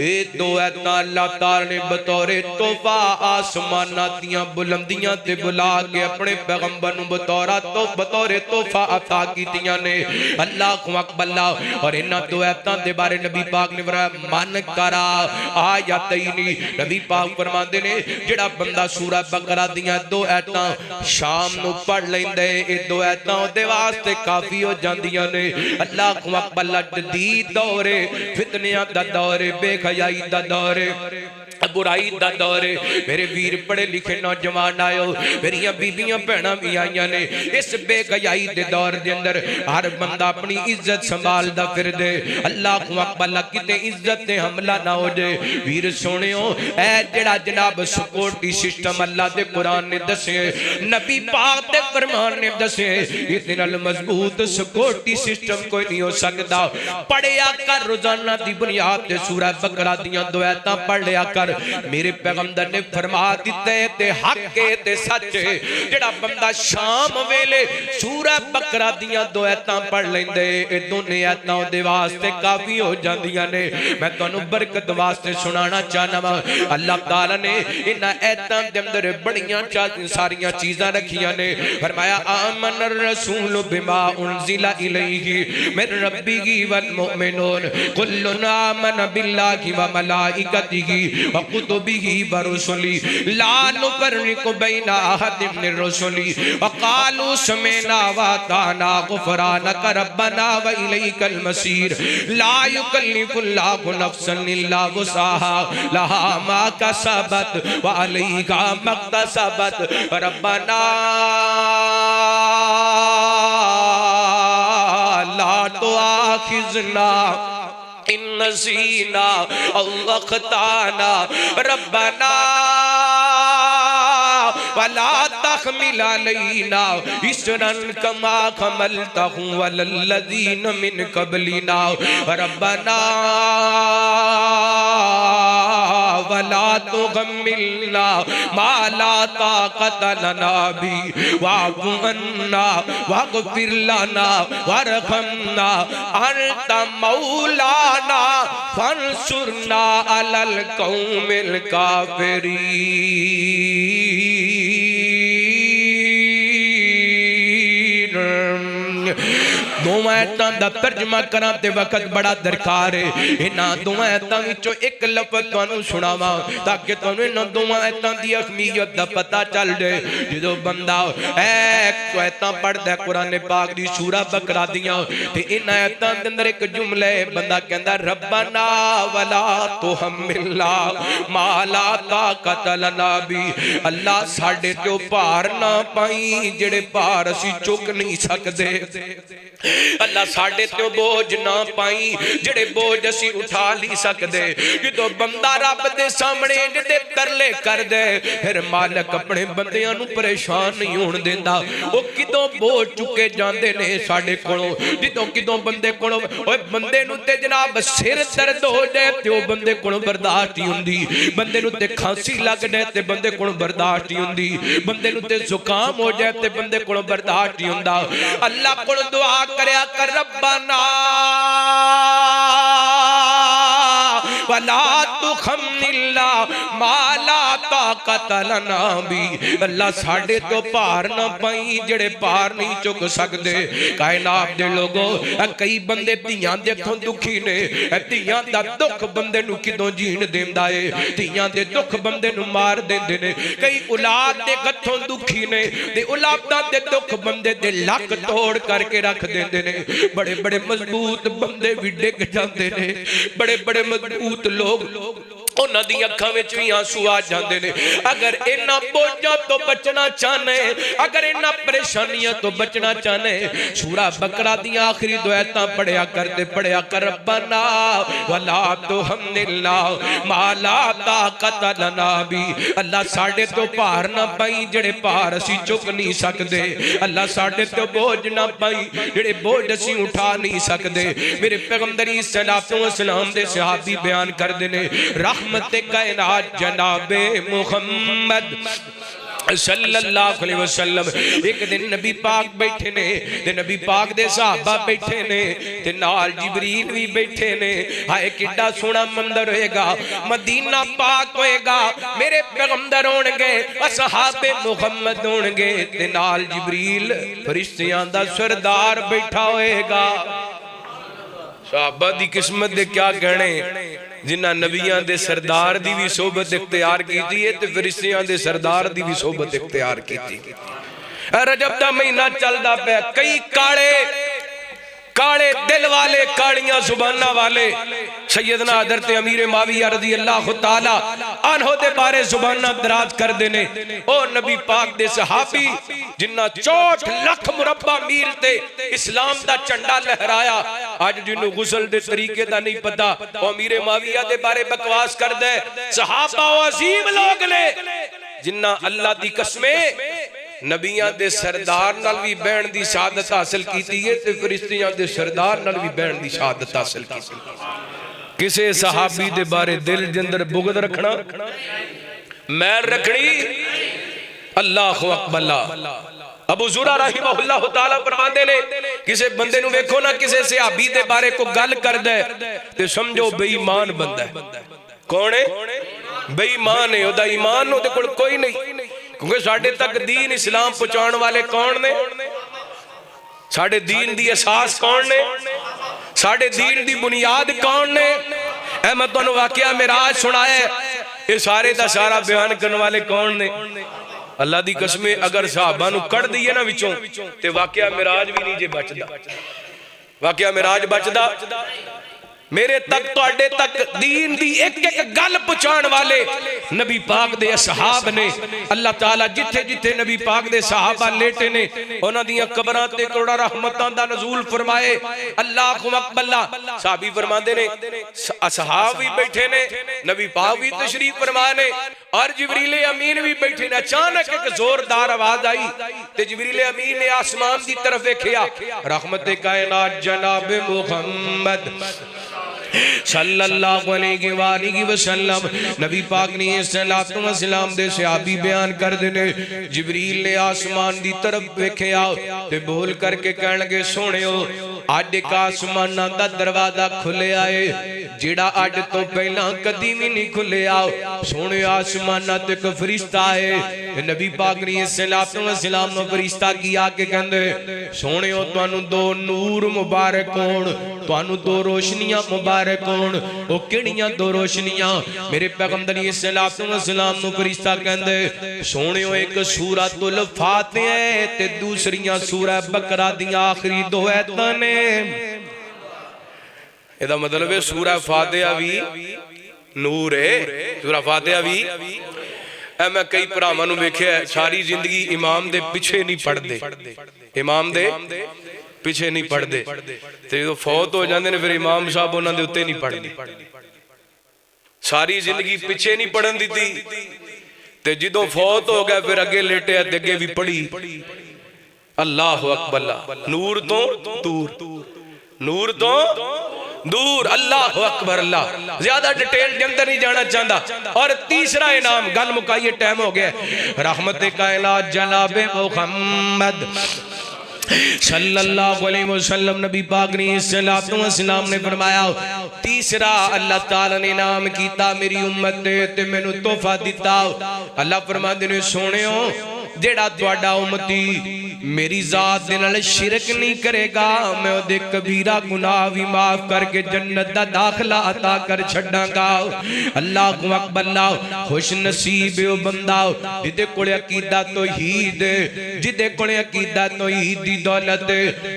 ए दो आयतां अल्लाह ताला ने बतौर तोहफा आसमानां दियां बुलंदियां ते बुला के अपने पैगंबर नूं बतौर तोहफा अता कीतियां ने अल्लाहु अकबर और इन्हां दो आयतां दे बारे नबी पाक ने फरमाया मन करा आयतैनी नबी पाक फरमांदे ने जेड़ा बंदा सूरह बकरा दियां दो आयतां शाम नूं पढ़ लैंदा है ए दो आयतां ओदे वास्ते काफी हो जांदियां ने अल्लाहु अकबर जदीद दौर फितनियां दा दौर बेखयाई दा दौर बुराई दा दौर मेरे वीर पढ़े लिखे नौजवान आयो मेरिया बीबियां भैणां भी आईयां ने इस बेहयाई दे दौर दे अंदर हर बंदा अपनी इज्जत संभालदा फिरदे अल्लाहु अकबर किते इज्जत ते हमला ना हो जाए वीर सोनियो ऐ जेड़ा जनाब सिक्योरिटी सिस्टम अल्लाह दे कुरान ने दसे नबी पाक दे फरमान ने दसे इस नाल मजबूत सिक्योरिटी सिस्टम कोई नहीं हो सकदा पढ़िया कर रोजाना दी बुनियाद ते सूरह बकरा दियां दो आयतां पढ़ लिया कर मेरे पैगंबर ने फरमा दिते ते हक है ते सच है जेड़ा बंदा शाम वेले सूरह बकरा दियां दो आयतां पढ़ लेंदे ए दोने आयतां ओदे वास्ते काफी हो जांदियां ने। मैं तुहानू बरकत वास्ते सुनाना चाहना वा अल्लाह ताला ने इन्हां आयतां दे अंदर बड़ियां सारियां चीज़ां रखियां ने। फरमाया आमनर रसूल बिमा उनजिला इलैहि मिन रब्बिही वल मुमिनून कुल्लुन आमन बिल्लाहि व मलाइकतिही व कुतुबिही व रुसुली ला नुफर्रिकु बैना अहदिम मिन रुसुली व क़ालू समिअना व अताना गुफ़रानक रब्बना व इलैकल मसीर ला युकल्लिफुल्लाहु नफ्सन इल्ला वुसअहा लहा मा कसबत व अलैहा मक्तसबत रब्बना ला तुआखिज़ना इन नसीना औ अख़ताना रब्बना वला तहमिल अलैना इसरन कमा हमलतहु अलल्लज़ीन मिन क़ब्लिना रब्बना वला तुहम्मिलना मा ला ताक़त लना बिही वाअफ़ु अन्ना वग़फ़िर लना वरहमना अन्त मौलाना फंसुरना अलल कौमिल काफ़िरीन। दोवां आयतां दा तर्जमा करां ते वक्त बड़ा दरकार है। इन्हां दोवां आयतां विचों एक लफ्ज़ तुहानू सुणावां ताकि तुहानू इन्हां दोवां आयतां दी अहमियत दा पता चल जाए। जदों बंदा एक आयतां पढ़दा कुरान पाक दी सूरह बकरा दियां ते इन्हां आयतां दे अंदर एक जुमला है बंदा कहंदा रब्बना वला तुहम्मिलना मा ला ताक़त लना बी। अल्लाह साडे ते भार ना पाई जेड़े भार असीं चुक नहीं सकदे। अल्लाह साडे ते बोझ ना पाई जेड़े बोझ असी उठा नहीं सकदे। जो बंदा रब दे सामने जिदे तरले कर दे फिर मालिक अपने बंदियां नू परेशान नहीं होण देंदा। ओ किदों बोझ चुके जांदे ने साडे कोलों जिदों किदों बंदे कोलों ओए बंदे नू ते जनाब सिर दर्द हो जाए ते ओ बंदे कोलों बर्दाश्त नहीं हुंदी। बंदे नू ते खांसी लग जाए ते बंदे कोलों बर्दाश्त नहीं हुंदी। बंदे नू ते जुकाम हो जाए ते बंदे कोलों बर्दाश्त नहीं हुंदा। अल्लाह कोलों दुआ करया कर रब्बना वला तुहम्मिलना मा ला ताक़त लना बी। अल्लाह साडे तो भार ना पाई जेड़े भार नहीं चुक सकदे। कायनात दे लोगो कई बंदे धीयां दे हथों दुखी ने। धीयां दा दुख बंदे नू किदों जीण देंदा है। धीयां दे दुख बंदे नू मार देंदे ने। कई औलाद दे हथों दुखी ने ते औलादां दे दुख बंदे दे लक तोड़ करके रख देंदे ने। बड़े बड़े मजबूत बंदे भी डिग जांदे ने। बड़े बड़े मजबूत लोग उन्हां दी अखां विच भी आंसू आ जांदे ने। अगर इन्हां बोझां तो बचना चाहने अगर इन्हां परेशानियां तो बचना चाहने सूरह बकरा दी आखिरी दो आयतां पढ़िया कर रब्बना वला तुहम्मिलना मा ला ताक़त लना बी। अल्लाह साडे तो भार ना पाई जेड़े भार असीं चुक नहीं सकदे। अल्लाह साडे तो बोझ ना पाई जेड़े बोझ असीं उठा नहीं सकदे। मेरे पैगंबर सल्लल्लाहु अलैहि वसल्लम दे सहाबी बयान करदे ने रहमत कायनात जनाबे मुहम्मद सल्लल्लाहु अलैहि वसल्लम एक दिन नबी पाक बैठे ने ते नबी पाक दे सहाबा बैठे ने ते नाल जिबरील भी बैठे ने। हाय किड्डा सोहना मंदिर होएगा मदीना पाक होएगा मेरे पैगंबर होणगे असहाबे मुहम्मद होणगे ते नाल जिबरील फरिश्तियां दा सरदार बैठा होएगा। सहाबा दी किस्मत दे क्या कहने जिन्हां नबियां दे सरदार दी भी सोबत इख्तियार कीती है ते फरिश्तियां दे सरदार दी भी सोबत इख्तियार कीती। रजब दा महीना चलदा पिया कई काले काले दिल वाले कालियां जुबाना वाले सैयदना हज़रत अमीर माविया रज़ी अल्लाह तआला अन्हु दे बारे जुबाना दराज करदे ने। ओ नबी पाक दे सहाबी जिन्ना 64 लाख मुरब्बा मील ते इस्लाम दा झंडा लहराया अज जिन्नू गुसल दे तरीके दा नहीं पता ओ अमीर माविया दे बारे बकवास करदे। सहाबा ओ अजीम लोग ने जिन्ना अल्लाह दी कसमे नबियां दे सरदार नाल भी बैण दी शहादत हासिल कीती है ते फरिश्तियां दे सरदार नाल भी बैण दी शहादत हासिल कीती। किसे सहाबी दे बारे दिल दे अंदर बुगद रखना, मैल रखनी। अल्लाहु अकबर। अबू ज़ुरा रहमहुल्लाह तआला फरमाते ने किसे बंदे नु वेखो ना किसे सहाबी दे बारे को गल करदा है ते समझो बेईमान बंदा है। कौन है? बेईमान है। ओदा ईमान ओदे कोल कोई नहीं, क्योंकि साडे तक दीन इस्लाम पहुंचाने वाले कौन ने? साडे दीन दी असास कौन ने? साडे दीन दी बुनियाद कौन ने? ऐ मैं तुहानू वाकया मिराज सुनाया, ये सारे दा सारा बयान करने वाले कौन ने? अल्लाह दी कसम, अगर सहाबा नू कढ़ दईए ना विचों ते वाकया मिराज भी नहीं जे बचदा। वाकया मिराज बचदा। मेरे तक तुहाडे तक दीन दी एक एक गल पहुंचाने वाले नबी पाक दे असहाब ने। अल्लाह ताला जिथे जिथे नबी पाक दे सहाबा लेटे ने उन्हां दियां कबरां ते करोड़ां रहमतां दा नज़ूल फरमाए। अल्लाहु अकबर। साहबी फरमांदे ने असहाब भी बैठे ने, नबी पाक भी तशरीफ फरमा ने और जिब्रील अमीन भी बैठे ने। अचानक एक जोरदार आवाज आई ते जिब्रील अमीन ने आसमान दी तरफ देखिया। रहमत कायनात जनाब मुहम्मद सल्लल्लाहु अलैहि वसल्लम नबी पाक ने सल्लल्लाहु अलैहि वसल्लम दे सहाबी बयान कर देने। जिब्रील ने आसमान दी तरफ देखिया ते बोल करके कहन लगे, सोहणियो अज एक आसमानां दा दरवाजा खुलिया है जेड़ा अज तो पहला कदी भी नहीं खुलिया। सोहणे आसमानां ते एक फरिश्ता है। नबी पाक ने सल्लल्लाहु अलैहि वसल्लम नु फरिश्ता की आके कहंदे, सोहणियो तुहानू दो नूर मुबारक होण, तुहानू दो रोशनियां मुबारक कौन? ओ केड़ियां दो रोशनियां? मेरे पैगंबर सल्लल्लाहु अलैहि वसल्लम नु फरिश्ता कहंदे, सोहणियो एक सूरतुल फातिहा ते दूसरियां सूरह बकरा दी आखिरी दो आयतां ने। एदा मतलब है सूरह फातिहा भी नूर है, सूरह फातिहा भी। मैं कई भरावां नु वेखिया सारी जिंदगी इमाम दे पिछे नहीं पढ़दे, इमाम दे पिछे नहीं पढ़ते, जो फौत हो जाते हैं फिर इमाम साहब उन्होंने उत्ते नहीं पढ़ते। सारी जिंदगी पिछे नहीं पढ़न दी ते जो फौत हो गया फिर अगे लेटे अगे भी पढ़ी। अल्लाह अकबर। नूर तो दूर, नूर तो दूर। अल्लाह अकबर। अल्लाह ज्यादा डिटेल के अंदर नहीं जाना चाहता। और तीसरा इनाम, गल मुकाइए टाइम हो गया। रहमत कायनात जनाबे मुहम्मद सल्लल्लाहु अलैहि वसल्लम नबी पाक ने सल्लल्लाहु अलैहि वसल्लम ने फरमाया, तीसरा अल्लाह ताला ने इनाम कीता मेरी उम्मत ते मैनू तोहफा दिता। अल्लाह फरमांदे ने, सोहणियो जेड़ा तुहाडा उम्मती मेरी जात दे नाल शिरक नहीं करेगा मैं ओदे कबीरा गुनाह भी माफ करके जन्नत दा दाखला अता कर छड्डांगा। अल्लाहु अकबर। खुश नसीब ओ बंदा जिदे कोले अकीदा तौहीद, जिदे कोले अकीदा तौहीद दी दौलत।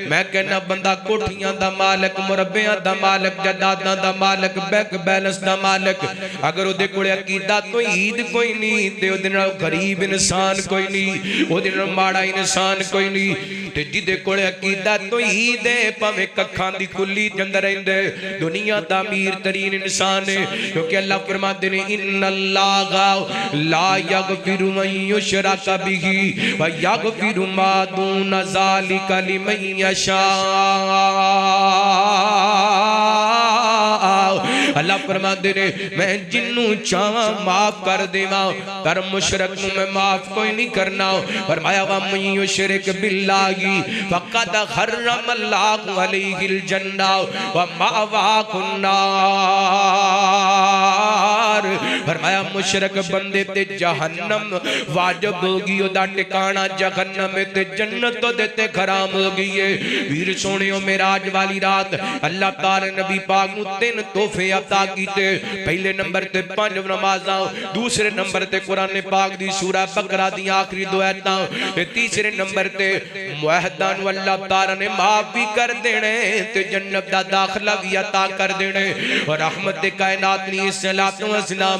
मैं कहना बंदा कोठियां दा मालक, मुरब्बियां दा मालक, जायदादां दा मालक, बैंक बैलेंस दा मालक, अगर ओदे कोले अकीदा तौहीद कोई नहीं ते ओदे नाल गरीब इंसान कोई नहीं, ओदे नाल माड़ा इंसान कोई नहीं। ते जिदे कोले अकीदा तौहीद है भावें कखां दी कुल्ली दे अंदर रहिंदे दुनिया दा अमीर तरीन इंसान है, क्योंकि अल्लाह फरमाते ने इन्नल्लाहा ला यगफिरु मन युशरका बिही व यगफिरु मा दून ज़ालिका लिमन यशा। अल्लाह फरमाते ने मैं जिन्नू चाहां माफ कर देवा, पर मुशरक नू मैं माफ कोई नहीं करना। फरमाया वा मन युशरिक बिल्लाही फक़द हर्रमल्लाहु अलैहिल जन्ना व मावाहुन नार। फरमाया मुशरक बंदे ते जहन्नम वाजिब होगी, ओदा ठिकाना जहन्नम ते जन्नत ओदे ते हराम हो गई है। वीर सोहणियो मेराज वाली रात अल्लाह ताला नबी पाक नू तीन तोहफे अता कीते। पहले नंबर ते 5 नमाज़ां, दूसरे नंबर ते कुरान पाक दी सूरह बकरा दी आखिरी दो आयतां, ते तीसरे नंबर ते मुआहदा नू अल्लाह ताला ने माफ भी कर देने ते जन्नत दा दाखला भी अता कर देने। और रहमत कायनात ने सल्लल्लाहु अलैहि वसल्लम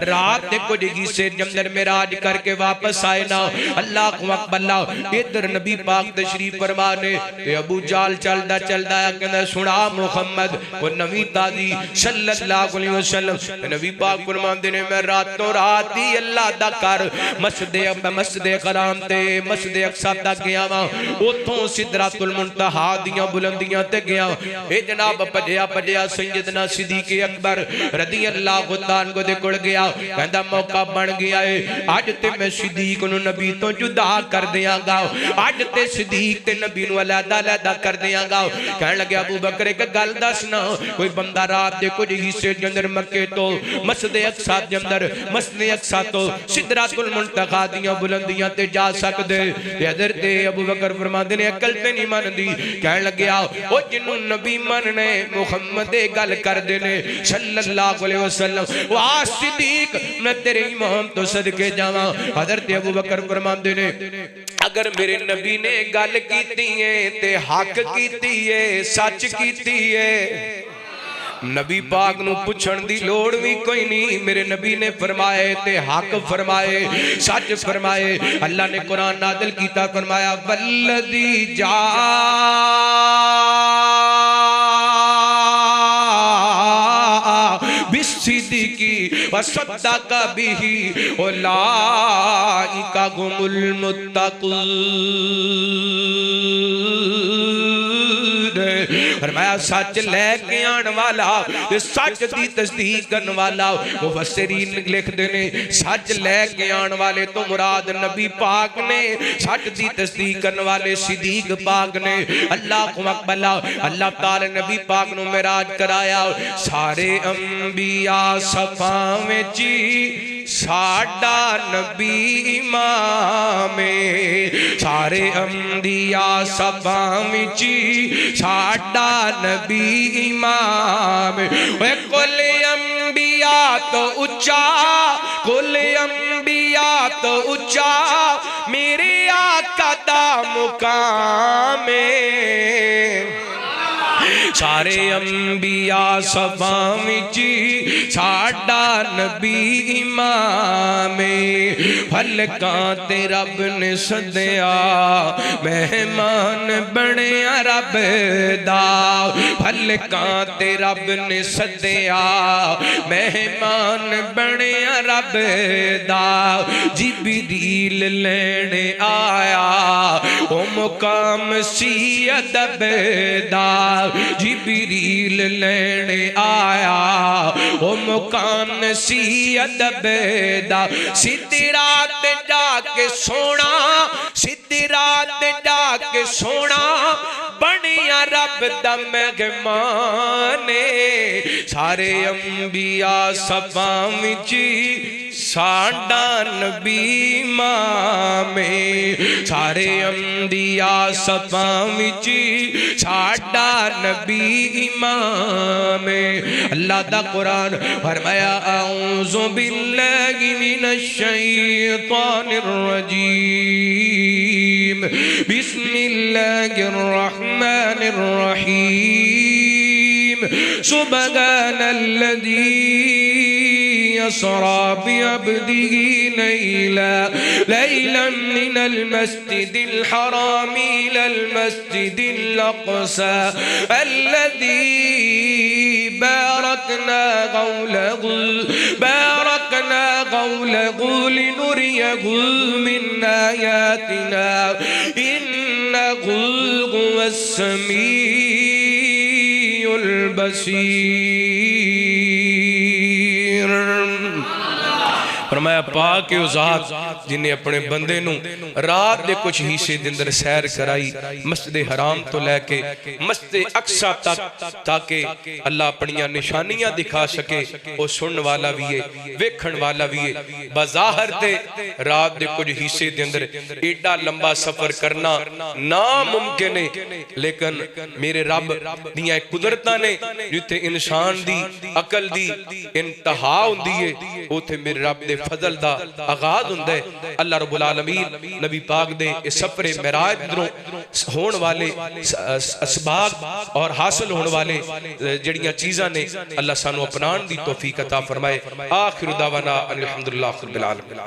रात दे कुछ हिस्से अंदर मेराज करके वापस आए ना। अल्लाह अकबर। इधर नबी पाक तशरीफ फरमा ने ते अबू जाल चलदा चलदा कहंदा सुना मुहम्मद वो नवी ताजी सल्लल्लाहु अलैहि वसल्लम। नबी पाक फरमांदे ने मैं रातों रात ही अल्लाह दा कर मस्जिद हराम ते मस्जिद अक्सा तक गया वा। उथों सिदरतुल मुंतहा दियां बुलंदियां ते गया। ए जनाब भजया भजया सैयदना सिद्दीक अकबर रज़ी अल्लाह ताला को दे कोल गया। कहंदा मौका बन गया है अज ते मैं सिद्दीक नूं नबी तो जुदा कर दियांगा। अज ते सिद्दीक ते नबी नूं अलग-अलग कर दियांगा। कहण लगे अबू बकर एक गल दसना कोई बंदा रात दे कुछ हिस्से दे अंदर मक्के तो मस्जिद अक्सा दे अंदर मस्जिद अक्सा तो सिदरतुल मुंतहा दियां बुलंदियां ते जा सकदे। ते हज़रत अबू बकर फरमांदे ने अकल ते नहीं मनदी। कहण लगे ओ जिन्नू नबी मनने मुहम्मद दे गल करदे ने सल्लल्लाहु अलैहि वसल्लम वाह सिद्दीक मैं तेरे इमाम तो सदके जावां। हज़रत अबू बकर फरमांदे ने अगर मेरे नबी ने गल कीती है ते हक कीती है सच कीती है नबी पाक नूं पुछण दी लोड़ भी कोई नहीं। मेरे नबी ने फरमाए ते हक फरमाए सच फरमाए। अल्लाह ने कुरान नाज़िल कीता फरमाया वल्लज़ी जा बिस्सिद्दीक़ी वसद्दक़ बिही उलाइका हुमुल मुत्तक़ून। फरमाया सच लेके आने वाला सच दी तस्दीक करने वाला मुफस्सिरीन लिखते ने सच लेके आने वाले तो मुराद नबी पाक ने सच दी तस्दीक करने वाले सिद्दीक पाक ने। अल्लाह अकबर। अल्लाह ताला नबी पाक नूं मेराज कराया। सारे अंबिया सफा विच साडा नबी इमाम सारे अंबिया सफा विच साडा नबी इमाम। कुल अंबिया तो उच्चा कुल अंबिया तो उच्चा मेरे आका दा मुकाम सारे अंबिया सफा विच साडा नबी इमाम। फलकां ते रब ने सदया मेहमान बनिया रब दा। फलकां ते रब ने सदया मेहमान बनिया रब दा। जिबरील लेने आया ओ मुकाम सी अदब दा। जिबरील लेने आया ओ मुकाम सी अदब दा। सीधी रात जाके सोना सीधी रात जाके सोना बनिया रब दा मेहमान। सारे अंबिया सफा विच साडा नबी इमाम सारे अंबिया सफा विच साडा नबी इमाम। अल्लाह दा कुरान फरमाया औज़ु बिल्लाहि मिनश शैतानिर रजीम बिस्मिल्लाहिर रहमानिर रहीम सुब्हानल्लज़ी यसरा बिअब्दिही लैलन मिनल मस्जिदिल हराम इलल मस्जिदिल अक़सा अल्लज़ी बारकना हौलहु लिनुरियहु मिन आयातिना इन्नहु हुवस समीउल बसीर। फरमाया पाक के ज़ात जिन्हें अपने बंदे नूं रात दे कुछ हिस्से दे अंदर सैर कराई मस्जिद हराम तो लैके मस्जिद अक्सा तक ताकि अल्लाह अपनियां निशानियां दिखा सके। वो सुनने वाला भी है वेखण वाला भी है। बाज़ाहिर ते रात दे कुछ हिस्से दे अंदर एडा लंबा सफर करना नामुमकिन है। लेकिन मेरे रब दियां कुदरतां ने जिथे इंसान दी अकल दी इंतहा हुंदी है उथे मेरे रब दे फजल दा आगाज हुंदा है। अल्लाह रब्बुल आलमीन नबी पाक दे इस सफरे मेराज दरों होने वाले असबाब और हासिल होने वाले जड़ियां चीज़ां ने अल्लाह सानू अपनाने दी तौफीक अता फरमाए। आखिर दावाना अनिल हम्दुलिल्लाह रब्बिल आलमीन।